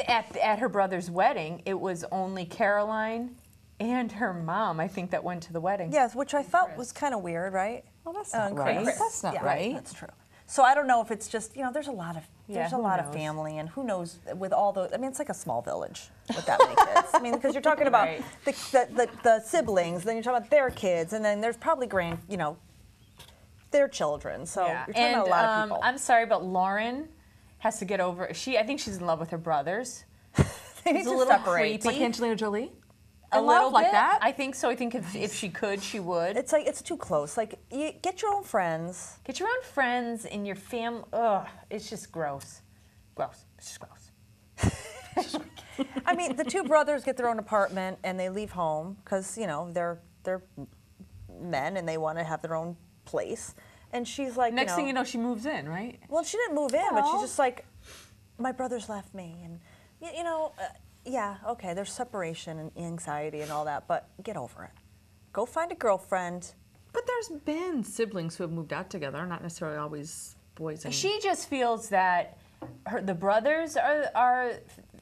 at her brother's wedding, it was only Caroline and her mom, I think, that went to the wedding. yes, which I felt was kind of weird, right? Well, that's Oh, not and right. Chris. That's not Yeah, right. That's true. So I don't know if it's just, there's a lot of who of knows? family, and who knows with all those. I mean, it's like a small village with that many kids. I mean, because you're talking about Right. the siblings, then you're talking about their kids, and then there's probably their children. So Yeah. you're talking And about a lot of people. I'm sorry, but Lauren has to get over. I think she's in love with her brothers. They need It's a to little separate. creepy. Like Angelina Jolie? A In love little like bit. that? I think so. I think if she could, she would. It's like it's too close. Like you get your own friends. Get your own friends and your family. Ugh, it's just gross. Gross. It's just gross. I mean, the two brothers get their own apartment and they leave home because they're men and they want to have their own place. And she's like, Next thing you know, she moves in, right? well, she didn't move in, but Well. she's just like, my brothers left me, and yeah, okay, there's separation and anxiety and all that, but get over it. Go find a girlfriend, But there's been siblings who have moved out together, not necessarily always boys and... She just feels that the brothers are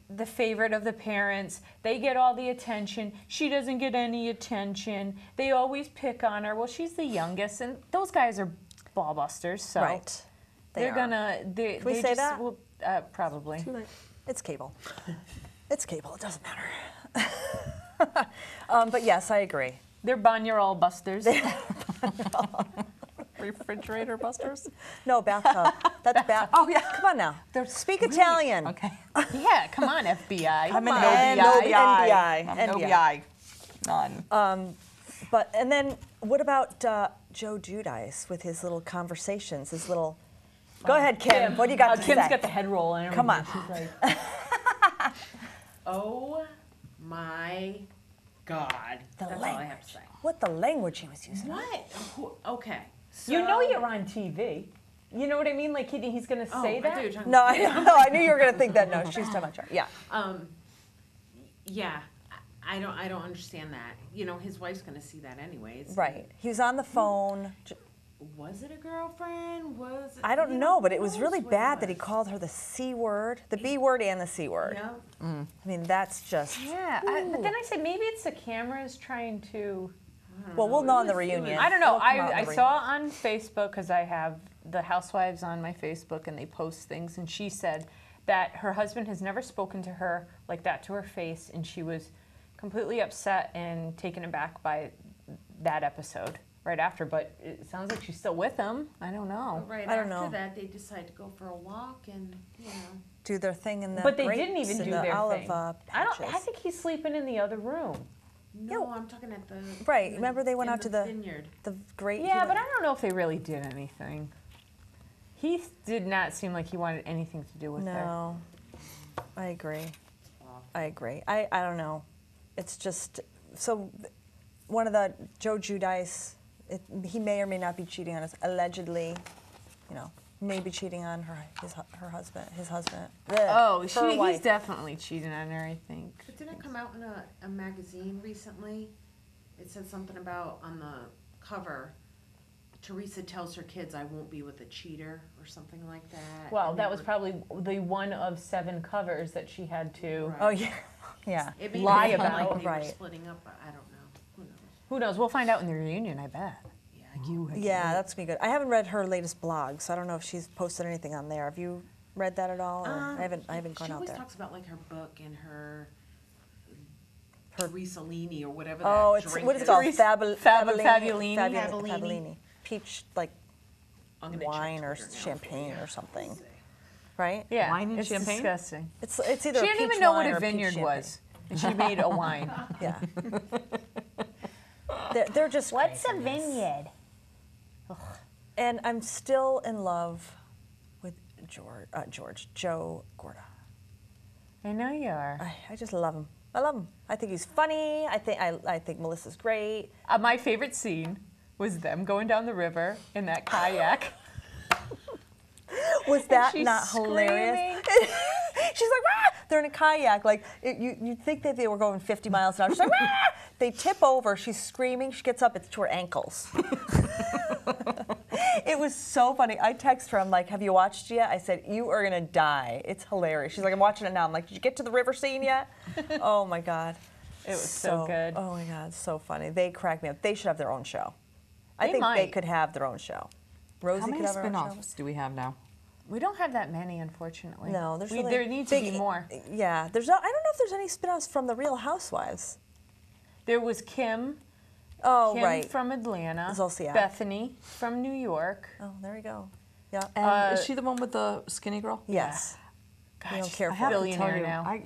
the favorite of the parents. They get all the attention. She doesn't get any attention. They always pick on her. Well, she's the youngest, and those guys are ball busters, so Right. they're gonna. Can we say that? Will, probably. It's cable. It's cable. It doesn't matter. But yes, I agree. They're Banyarol busters. Refrigerator busters? No, bathtub. That's bath. Oh, yeah. Come on now. Speak Italian. Okay. Yeah, come on, FBI. I'm an NBI. NBI. None. And then what about Joe Giudice with his little conversations, his little... Go ahead, Kim. What do you got to Kim's say? got the head roll and everything. Come on. She's like, Oh my God. That's all I have to say. What the language he was using. What? Okay. you know so- you're on TV. You know what I mean? Like he's going to Oh, say I thought that. you were talking No, about- I knew you were going to think that. No, she's talking about Joe. Yeah. Yeah. I don't understand that. You know, his wife's going to see that anyways. Right. He was on the phone. Was it a girlfriend? Was it, I don't you know, but who it was knows really what it bad that he was? called her the C word, the B word and the C word. Yeah. I mean, that's just... Yeah, but then I said maybe it's the cameras trying to. Well, we'll know in the reunion. I don't know. It'll come out in I the saw on Facebook, because I have the Housewives on my Facebook and they post things, and she said that her husband has never spoken to her like that to her face, and she was completely upset and taken aback by that episode right after. But it sounds like she's still with him. I don't know. Right I don't after know. that, they decide to go for a walk and, you know. Do their thing in the But they grapes didn't even and do the their olive thing. patches. I think he's sleeping in the other room. No, I'm talking at the... Right, in the- remember they went in out to the vineyard. great... Yeah, but I don't know if they really did anything. He did not seem like he wanted anything to do with her. No, I agree. I agree. I don't know. It's just, so one of the, Joe Giudice, he may or may not be cheating on us, allegedly, you know, may be cheating on his husband. Oh, her he's wife. definitely cheating on her, I think. But didn't it come out in a magazine recently? It said something about on the cover, Teresa tells her kids, I won't be with a cheater or something like that. Well, And that they was were- probably the one of 7 covers that she had to. Right. Oh, yeah, yeah. It made lie it seem about. like they Right. were splitting up, but I don't know. Who knows? Who knows? We'll find out in the reunion, I bet. Yeah, that's gonna be good. I haven't read her latest blog, so I don't know if she's posted anything on there. Have you read that at all? Or I haven't gone She out always there. talks about like her book and her Risolini or whatever Oh, that it's drink what is it is. called? Fabulini. Fabulini. Peach, like I'm gonna check wine or Twitter now for champagne you. or something, right? Yeah, Wine and it's champagne? disgusting. It's either She a didn't peach even know what wine a or peach vineyard champagne. was, and she made a wine. Yeah. they're just crazy. vineyard? And I'm still in love with Joe Gorda. I know you are. I just love him. I love him. I think he's funny. I think Melissa's great. My favorite scene was them going down the river in that kayak. Was that she's not hilarious? screaming. She's like, "Rah!" They're in a kayak. Like you'd think that they were going 50 miles an hour. She's like, "Rah!" They tip over. She's screaming. She gets up. It's to her ankles. It was so funny. I text her. I'm like, "Have you watched yet?" I said, "You are gonna die. It's hilarious." She's like, "I'm watching it now." I'm like, "Did you get to the river scene yet?" Oh my god, It was so good. Oh my god, so funny. They crack me up. They should have their own show. I They think they might. could have their own show. Rosie How many could have her own show. spin-offs do we have now? We don't have that many, unfortunately. No, there's really there needs to big- be more. Yeah, there's no. I don't know if there's any spin-offs from the Real Housewives. There was Kim. Oh, Kim right. from Atlanta. Zolciak. Bethany from New York. Oh, there you go. Yeah. And is she the one with the skinny girl? Yes. You don't care I for have it. to tell Billionaire you,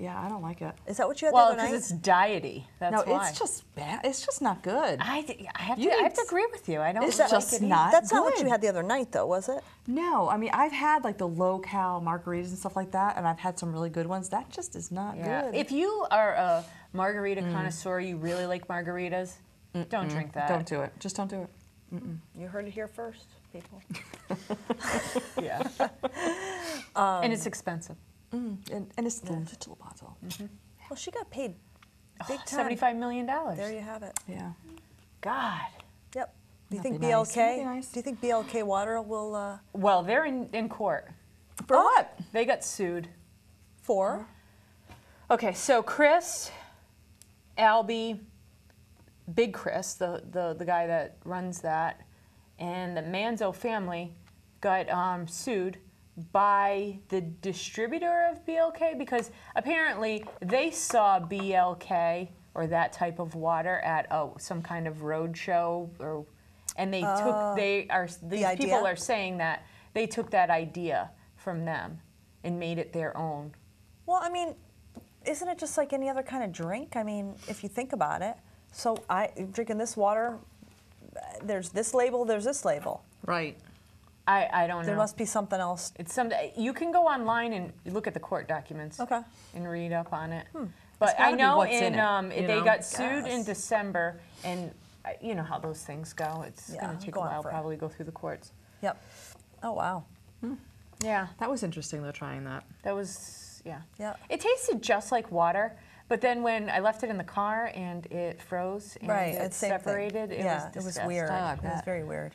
now. I don't like it. Is that what you had Well, the other because night? it's diety. That's No, why. it's just bad. It's just not good. I have You to need- agree with you. I don't Is like that- just it either. not That's not what you good. had the other night, though, was it? No, I mean, I've had like the low-cal margaritas and stuff like that, and I've had some really good ones. That just is not Yeah. good. If you are a margarita connoisseur, you really like margaritas, don't drink that. Don't do it. Just don't do it. You heard it here first, people. Yeah. And it's expensive. And it's the little bottle. Well, she got paid big time. $75 million. There you have it. Yeah. God. Yep. Do you think That'd be nice. That'd be BLK? nice. Do you think BLK Water will Well, they're in court. For what? They got sued. for? Okay, so Chris, Albie, Big Chris, the guy that runs that, and the Manzo family got sued by the distributor of BLK because apparently they saw BLK or that type of water at some kind of road show, and these idea? people are saying that they took that idea from them and made it their own. Well, I mean, isn't it just like any other kind of drink? I mean, if you think about it. So drinking this water, there's this label, there's this label. Right. I don't know. There must be something else. It's you can go online and look at the court documents. Okay. And read up on it. It's But gotta I be know what's in it, you they know? got sued in Yes. December, and you know how those things go. It's Yeah, going to take a go on while, forever. probably go through the courts. Yep. Oh, wow. Yeah, That was interesting though, trying that. that was yeah. Yeah. It tasted just like water, but then when I left it in the car and it froze and Right, it it's same thing. separated, it Yeah, was it was disgusting. weird. Oh, I It was bet. very weird.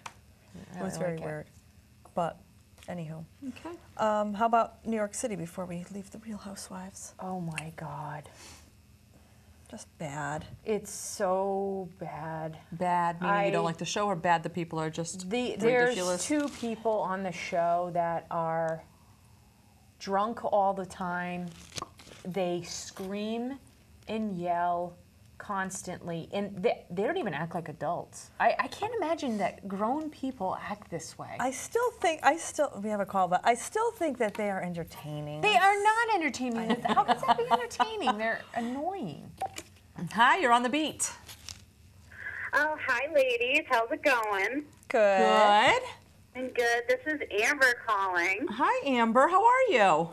It was really very like it. weird. But, anywho. Okay. How about New York City before we leave the Real Housewives? Oh my God, Just bad. it's so bad. Bad, meaning you don't I- like the show, or bad the people are just There's ridiculous? two people on the show that are drunk all the time. They scream and yell constantly, and they don't even act like adults. I can't imagine that grown people act this way. We have a call, but I still think that they are entertaining. They are not entertaining. How can that be entertaining? They're annoying. Hi, you're on the beat. Oh, hi, ladies. How's it going? Good. Good. I'm good. This is Amber calling. Hi, Amber. How are you?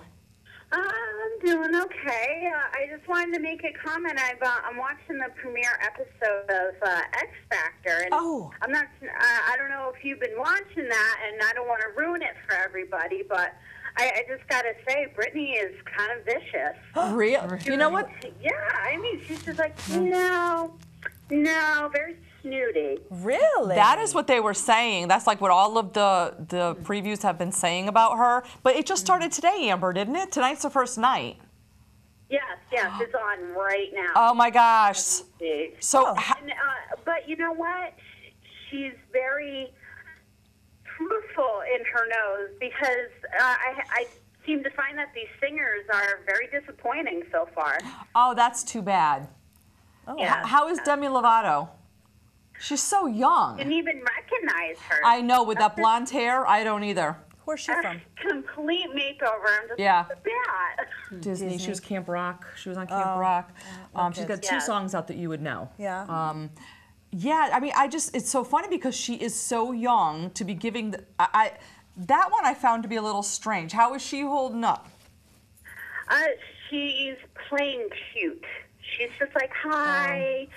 I'm doing okay. I just wanted to make a comment. I'm watching the premiere episode of X Factor, and Oh. I'm not. I don't know if you've been watching that, and I don't want to ruin it for everybody, but I just gotta say, Brittany is kind of vicious. Real? You know what? Yeah, I mean, she's just like, no, very snooty. Really? That is what they were saying. That's like what all of the previews have been saying about her. But it just started today, Amber, didn't it? Tonight's the first night. Yes, it's on right now. Oh my gosh. So, Oh. And, but you know what? She's very truthful in her nose because I seem to find that these singers are very disappointing so far. oh, that's too bad. Oh. Yeah. How is Demi Lovato? She's so young. Didn't even recognize her. I know, with that blonde hair, I don't either. Where's she from? Complete makeover. I'm just Yeah. bad. Disney. She was Camp Rock. She was on Camp Rock. She's got two Yeah. songs out that you would know. Yeah. Yeah, I mean, it's so funny because she is so young to be giving that one I found to be a little strange. How is she holding up? She's playing cute. She's just like, hi,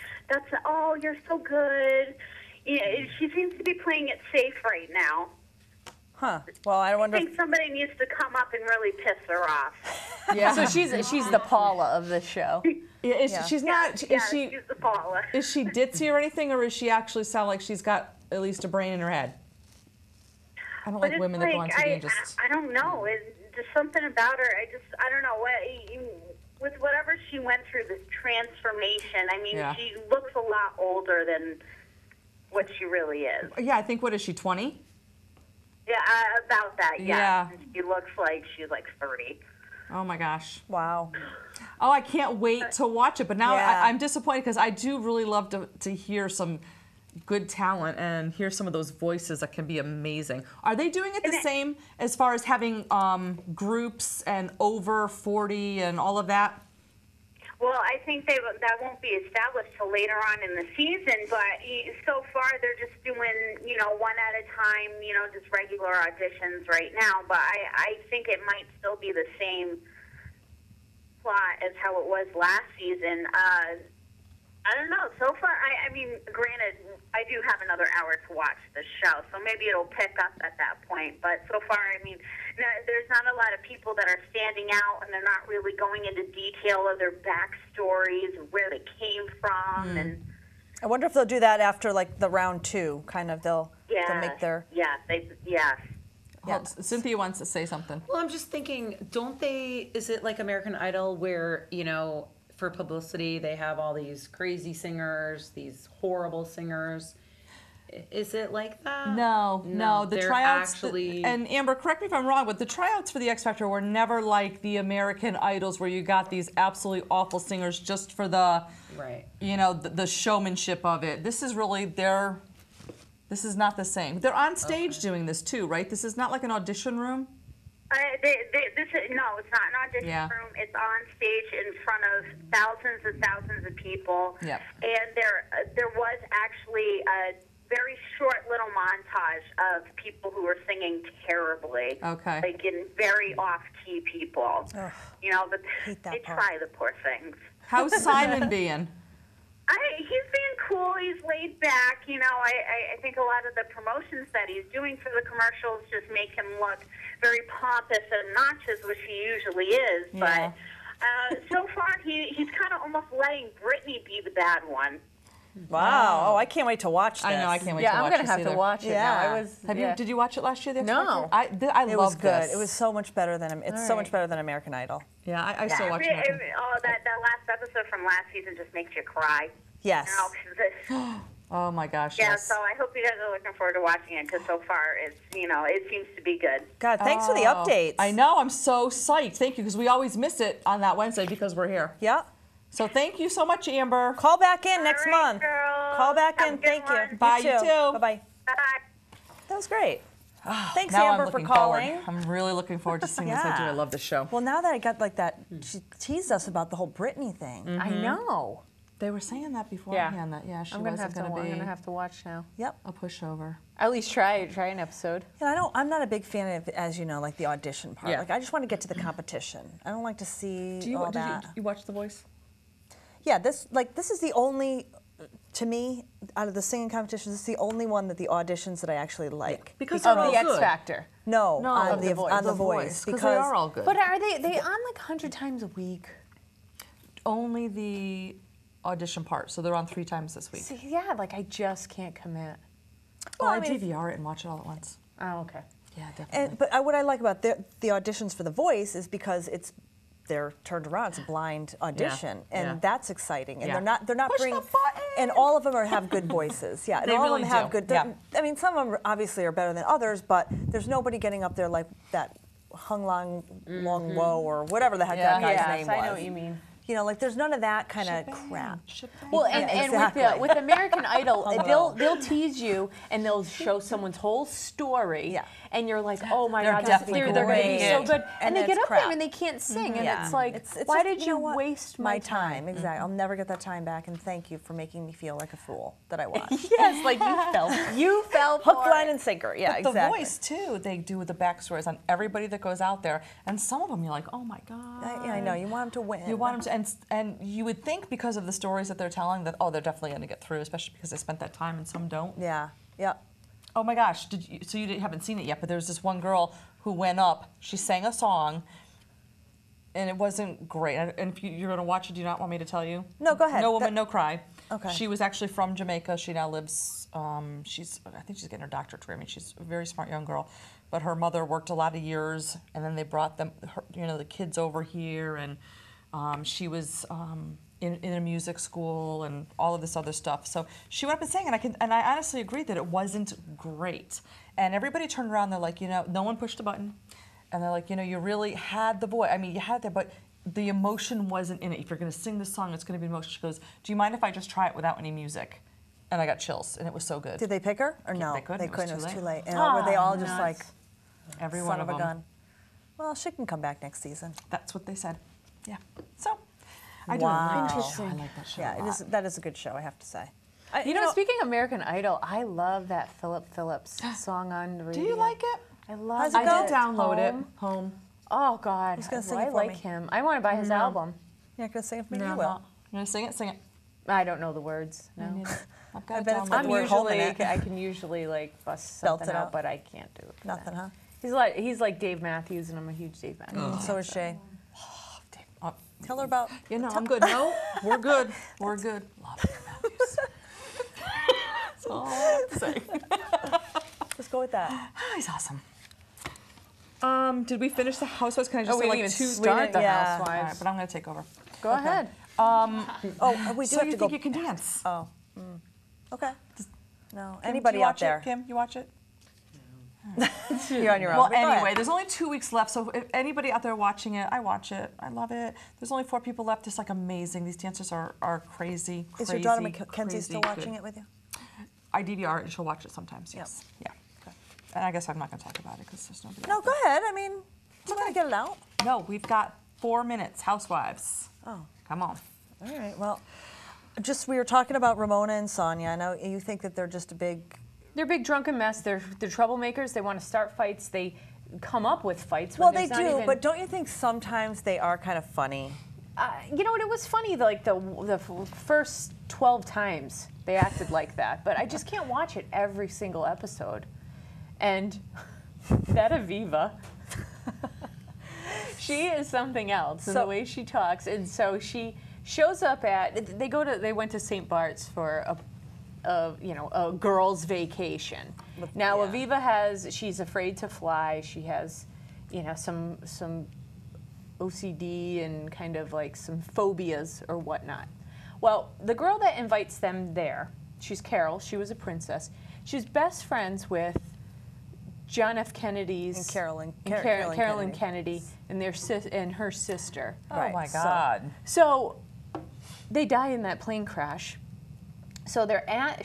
you're so good. Yeah, she seems to be playing it safe right now. Huh. Well, I I wonder. think somebody needs to come up and really piss her off. Yeah. So she's the Paula of the show. Yeah. She's not. Yeah, Is she? she's the Paula. Is she ditzy or anything, or does she actually sound like she's got at least a brain in her head? I don't But like it's women that go on TV and just. I don't know. It's just something about her. I don't know. With whatever she went through, this transformation, I mean, Yeah. she looks a lot older than what she really is. Yeah, I think, what is she, 20? Yeah, about that, Yeah. yeah. She looks like she's like 30. Oh my gosh. Wow. Oh, I can't wait to watch it. But now Yeah. I'm disappointed because I do really love to hear some good talent and hear some of those voices that can be amazing. Are they doing it the same as far as having groups and over 40 and all of that? Well, I think that won't be established till later on in the season, but so far they're just doing, one at a time, just regular auditions right now. But I think it might still be the same plot as how it was last season. I don't know. So far, I mean, granted, I do have another hour to watch the show, so maybe it'll pick up at that point. But so far, I mean, there's not a lot of people that are standing out, and they're not really going into detail of their backstories, where they came from, and I wonder if they'll do that after like the round 2. Kind of they'll make their Yes. Hold, Cynthia wants to say something. Well, I'm just thinking, don't they, is it like American Idol where, you know, for publicity they have all these crazy singers, these horrible singers? Is it like that? No. The they're tryouts, actually... and Amber, correct me if I'm wrong, but the tryouts for the X Factor were never like the American Idols where you got these absolutely awful singers just for the, Right. you know, the showmanship of it. This is really this is not the same. They're on stage doing this too, right? This is not like an audition room? No, it's not an audition room. It's on stage in front of thousands and thousands of people. Yep. And there was actually a very short little montage of people who were singing terribly. Okay. Like in very off-key people. Ugh, you know, but hate that they part. try, the poor things. How's Simon being? He's being cool. He's laid back. You know, I think a lot of the promotions that he's doing for the commercials just make him look very pompous and obnoxious, which he usually is. Yeah. But so far, he's kind of almost letting Brittany be the bad one. Wow. Oh, I can't wait to watch this. I know, I can't wait Yeah, to I'm watch gonna this have either. to watch it Yeah. now. Did you watch it last year? The X No. Factor? I It was love good. this. It was so much better than so much better than American Idol. Yeah, I still watch it. Oh, that last episode from last season just makes you cry. Yes. You know, Oh my gosh. yeah, Yes. so I hope you guys are looking forward to watching it because so far it seems to be good. God, thanks for the updates. I know. I'm so psyched. Thank you, because we always miss it on that Wednesday because we're here. Yeah. So thank you so much, Amber. Call back in next All right, month. girls. Call back Have in. a good Thank one. you. Bye, you too. Bye-bye. Bye. That was great. Thanks, Now Amber, I'm for looking calling. forward. I'm really looking forward to seeing this. I do. Yeah. I love this show. Well, now that I got like that, she teased us about the whole Britney thing. I know. They were saying that beforehand. That she I'm gonna wasn't going to be I'm gonna have to watch now. Yep. a pushover. At least try an episode. And I'm not a big fan of, as you know, like the audition part. Yeah. Like I just want to get to the competition. I don't like to see all that. You watch The Voice? Yeah, this is the only, to me, out of the singing competitions, this is the only one that the auditions that I actually like. Because Of they're all the X good. Factor. No, No, on of the, The Voice. on the The Voice, because they are all good. But are they on like 100 times a week? Only the audition part. So they're on 3 times this week. See, yeah, like I just can't commit. Well, I I mean, DVR it and watch it all at once. Oh, okay. Yeah, definitely. But what I like about the auditions for The Voice is because they're turned around. It's a blind audition, and Yeah. that's exciting. And Yeah. they're not Push the bringing, button! and all of them have good voices. Yeah, and They all really of them have do. good. Yeah. I mean, some of them obviously are better than others, but there's nobody getting up there like that Hung Long Wo or whatever the heck that guy's Yes, name was. I know what you mean. You know, like there's none of that kind of crap. Well, Yeah, and exactly. with American Idol, Hello. they'll tease you and they'll show someone's whole story, Yeah. and you're like, oh my They're God, definitely they're going to be so great. good, and And they get it's up crap. there and they can't sing, and Yeah. it's like, It's why just, did you you know what? waste my time? Exactly. I'll never get that time back, and thank you for making me feel like a fool that I was. Yes, like you fell Hook, for line, it. and sinker. Yeah, The exactly. Voice too, they do the backstories on everybody that goes out there, and some of them you're like, oh my God. I know. You want them to win. You want them to, and you would think because of the stories that they're telling that they're definitely going to get through, especially because they spent that time, and some don't. Yeah. Yep. Oh my gosh! So you haven't seen it yet, but there's this one girl who went up. She sang a song, and it wasn't great. And if you're going to watch it, do you not want me to tell you? No, go ahead. No Woman, No Cry. Okay. She was actually from Jamaica. She now lives. I think she's getting her doctorate degree. I mean, she's a very smart young girl, but her mother worked a lot of years, and then they brought the kids over here, and she was. In a music school and all of this other stuff. So she went up and sang, and I honestly agree that it wasn't great. And everybody turned around, they're like, no one pushed a button. And they're like, you really had the voice. I mean, you had it there, but the emotion wasn't in it. If you're gonna sing this song, it's gonna be emotion. She goes, do you mind if I just try it without any music? And I got chills, and it was so good. Did they pick her or no? They couldn't. They It was couldn't. It too was too late. late. And were they all just like, Every son one of of a them. gun? Well, she can come back next season. That's what they said. Yeah. So, I do Wow. like that show. I like that show. Yeah, a lot. that is a good show, I have to say. You know, speaking of American Idol, I love that Philip Phillips song on the radio. Do you like it? I love How's it. it go? I did download it. Home. Home. Oh God, Who's gonna sing I it for like me? him. I want to buy his album. You're not going to sing it for me? No, You I'm will. not. You want to sing it? Sing it. I don't know the words. No. I've got I it bet it's downloaded. got I'm the word home in usually it. I can usually like bust Belt something it out, out. but I can't do it. for Nothing, that. huh? He's like Dave Matthews, and I'm a huge Dave Matthews. So is Shay. Oh, Tell her about. I'm good. No, we're good. We're good. Love Dave Matthews. all I have to say. Let's go with that. He's awesome. Did we finish the Housewives? Can I just Oh, say we like didn't two? even start the yeah. Housewives. All right, but I'm going to take over. Go ahead. Oh, we do So have you to think go. you can dance? Oh, okay. No, Kim, anybody do you out watch there? It? Kim, you watch it? You're on your own. Well, but go anyway, ahead. there's only 2 weeks left, so if anybody out there watching it, I watch it. I love it. There's only 4 people left. It's like amazing. These dancers are crazy, Is crazy, your daughter Mackenzie still crazy watching good. it with you? I DVR it and she'll watch it sometimes, yes. Yeah. And I guess I'm not going to talk about it because there's nobody No, out go ahead. I mean, you want to get it out? there. No, we've got 4 minutes. Housewives. Oh, Come on. all right. Well, just we were talking about Ramona and Sonia. I know you think that they're just a big. They're a big drunken mess. They're troublemakers. They want to start fights. They come up with fights. Well, When they there's do, not even, but don't you think sometimes they are kind of funny? you know what? It was funny. Like the first 12 times they acted like that, but I just can't watch it every single episode. And that Aviva, she is something else in the way she talks. And so she shows up at. They went to St. Bart's for a girls' vacation. Now Aviva she's afraid to fly. She has, some OCD and kind of like some phobias or whatnot. Well, the girl that invites them there, she's Carol. She was a princess. She's best friends with John F. Kennedy's And Carolyn Kennedy and her sister. Oh my God. So they die in that plane crash. So they're at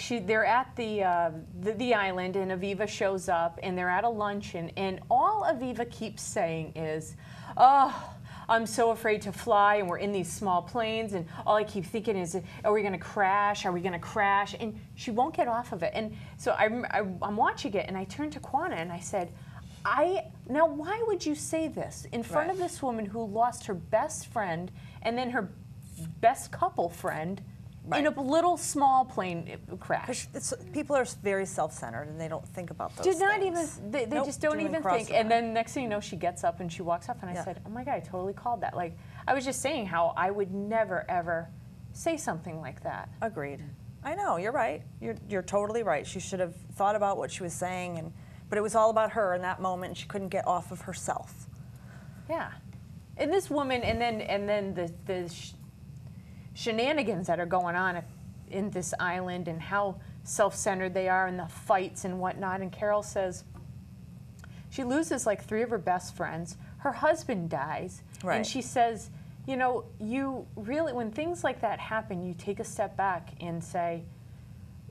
the island, and Aviva shows up, and they're at a luncheon, and all Aviva keeps saying is, "Oh, I'm so afraid to fly, and we're in these small planes, and all I keep thinking is, are we going to crash? Are we going to crash?" And she won't get off of it. And so I'm watching it, and I turned to Quana, and I said, now why would you say this in front of this woman who lost her best friend and then her best couple friend in a little small plane crash? People are very self-centered and they don't think about those Did not things. even, they just don't even think. And then next thing you know, she gets up and she walks off, and I said, oh my God, I totally called that. Like, I was just saying how I would never, ever say something like that. Agreed. I know, you're right. You're totally right. She should have thought about what she was saying, but it was all about her in that moment, and she couldn't get off of herself. Yeah. And this woman, and then the shenanigans that are going on in this island, and how self-centered they are, and the fights and whatnot. And Carol says she loses like 3 of her best friends. Her husband dies. Right. And she says, you really, when things like that happen, you take a step back and say,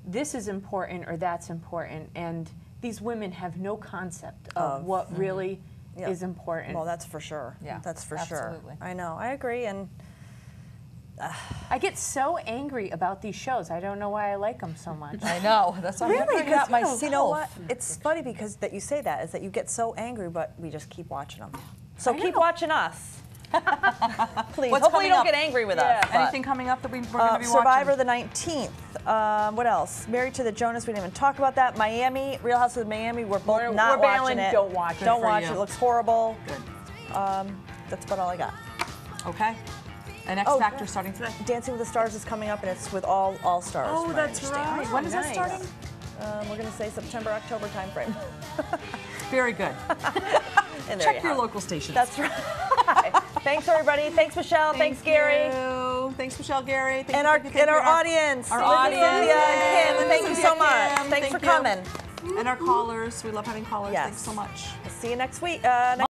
this is important or that's important. And these women have no concept of what really is important. Well, that's for sure. Yeah, that's for absolutely. sure. I know. I agree. And I get so angry about these shows. I don't know why I like them so much. I know. That's what I'm figuring out myself. you know what? It's funny because that you say that is that you get so angry, but we just keep watching them. So keep watching us. Please. What's Hopefully coming you don't up? get angry with us. but- Anything coming up that we're going to be Survivor watching? the 19th. What else? Married to the Jonas. We didn't even talk about that. Miami, Real Housewives of Miami. We're both not we're watching bailing. it. Don't watch it. Don't for watch you. it. It looks horrible. Good. That's about all I got. Okay. And X Factor starting today. Dancing with the Stars is coming up, and it's with all stars. Oh, from what I that's understand. right. When is that nice. starting? We're going to say September, October timeframe. Very good. And there Check you your have it. local stations. That's right. Thanks, everybody. Thanks, Michelle. Thanks, Gary. You. Thanks, Michelle, Gary. Thank And you, our audience. Our Cynthia audience. and Kim, thank you Cynthia, so much. Kim, Thanks thank for you. coming. And our callers. We love having callers. Yes. Thanks so much. See you next week.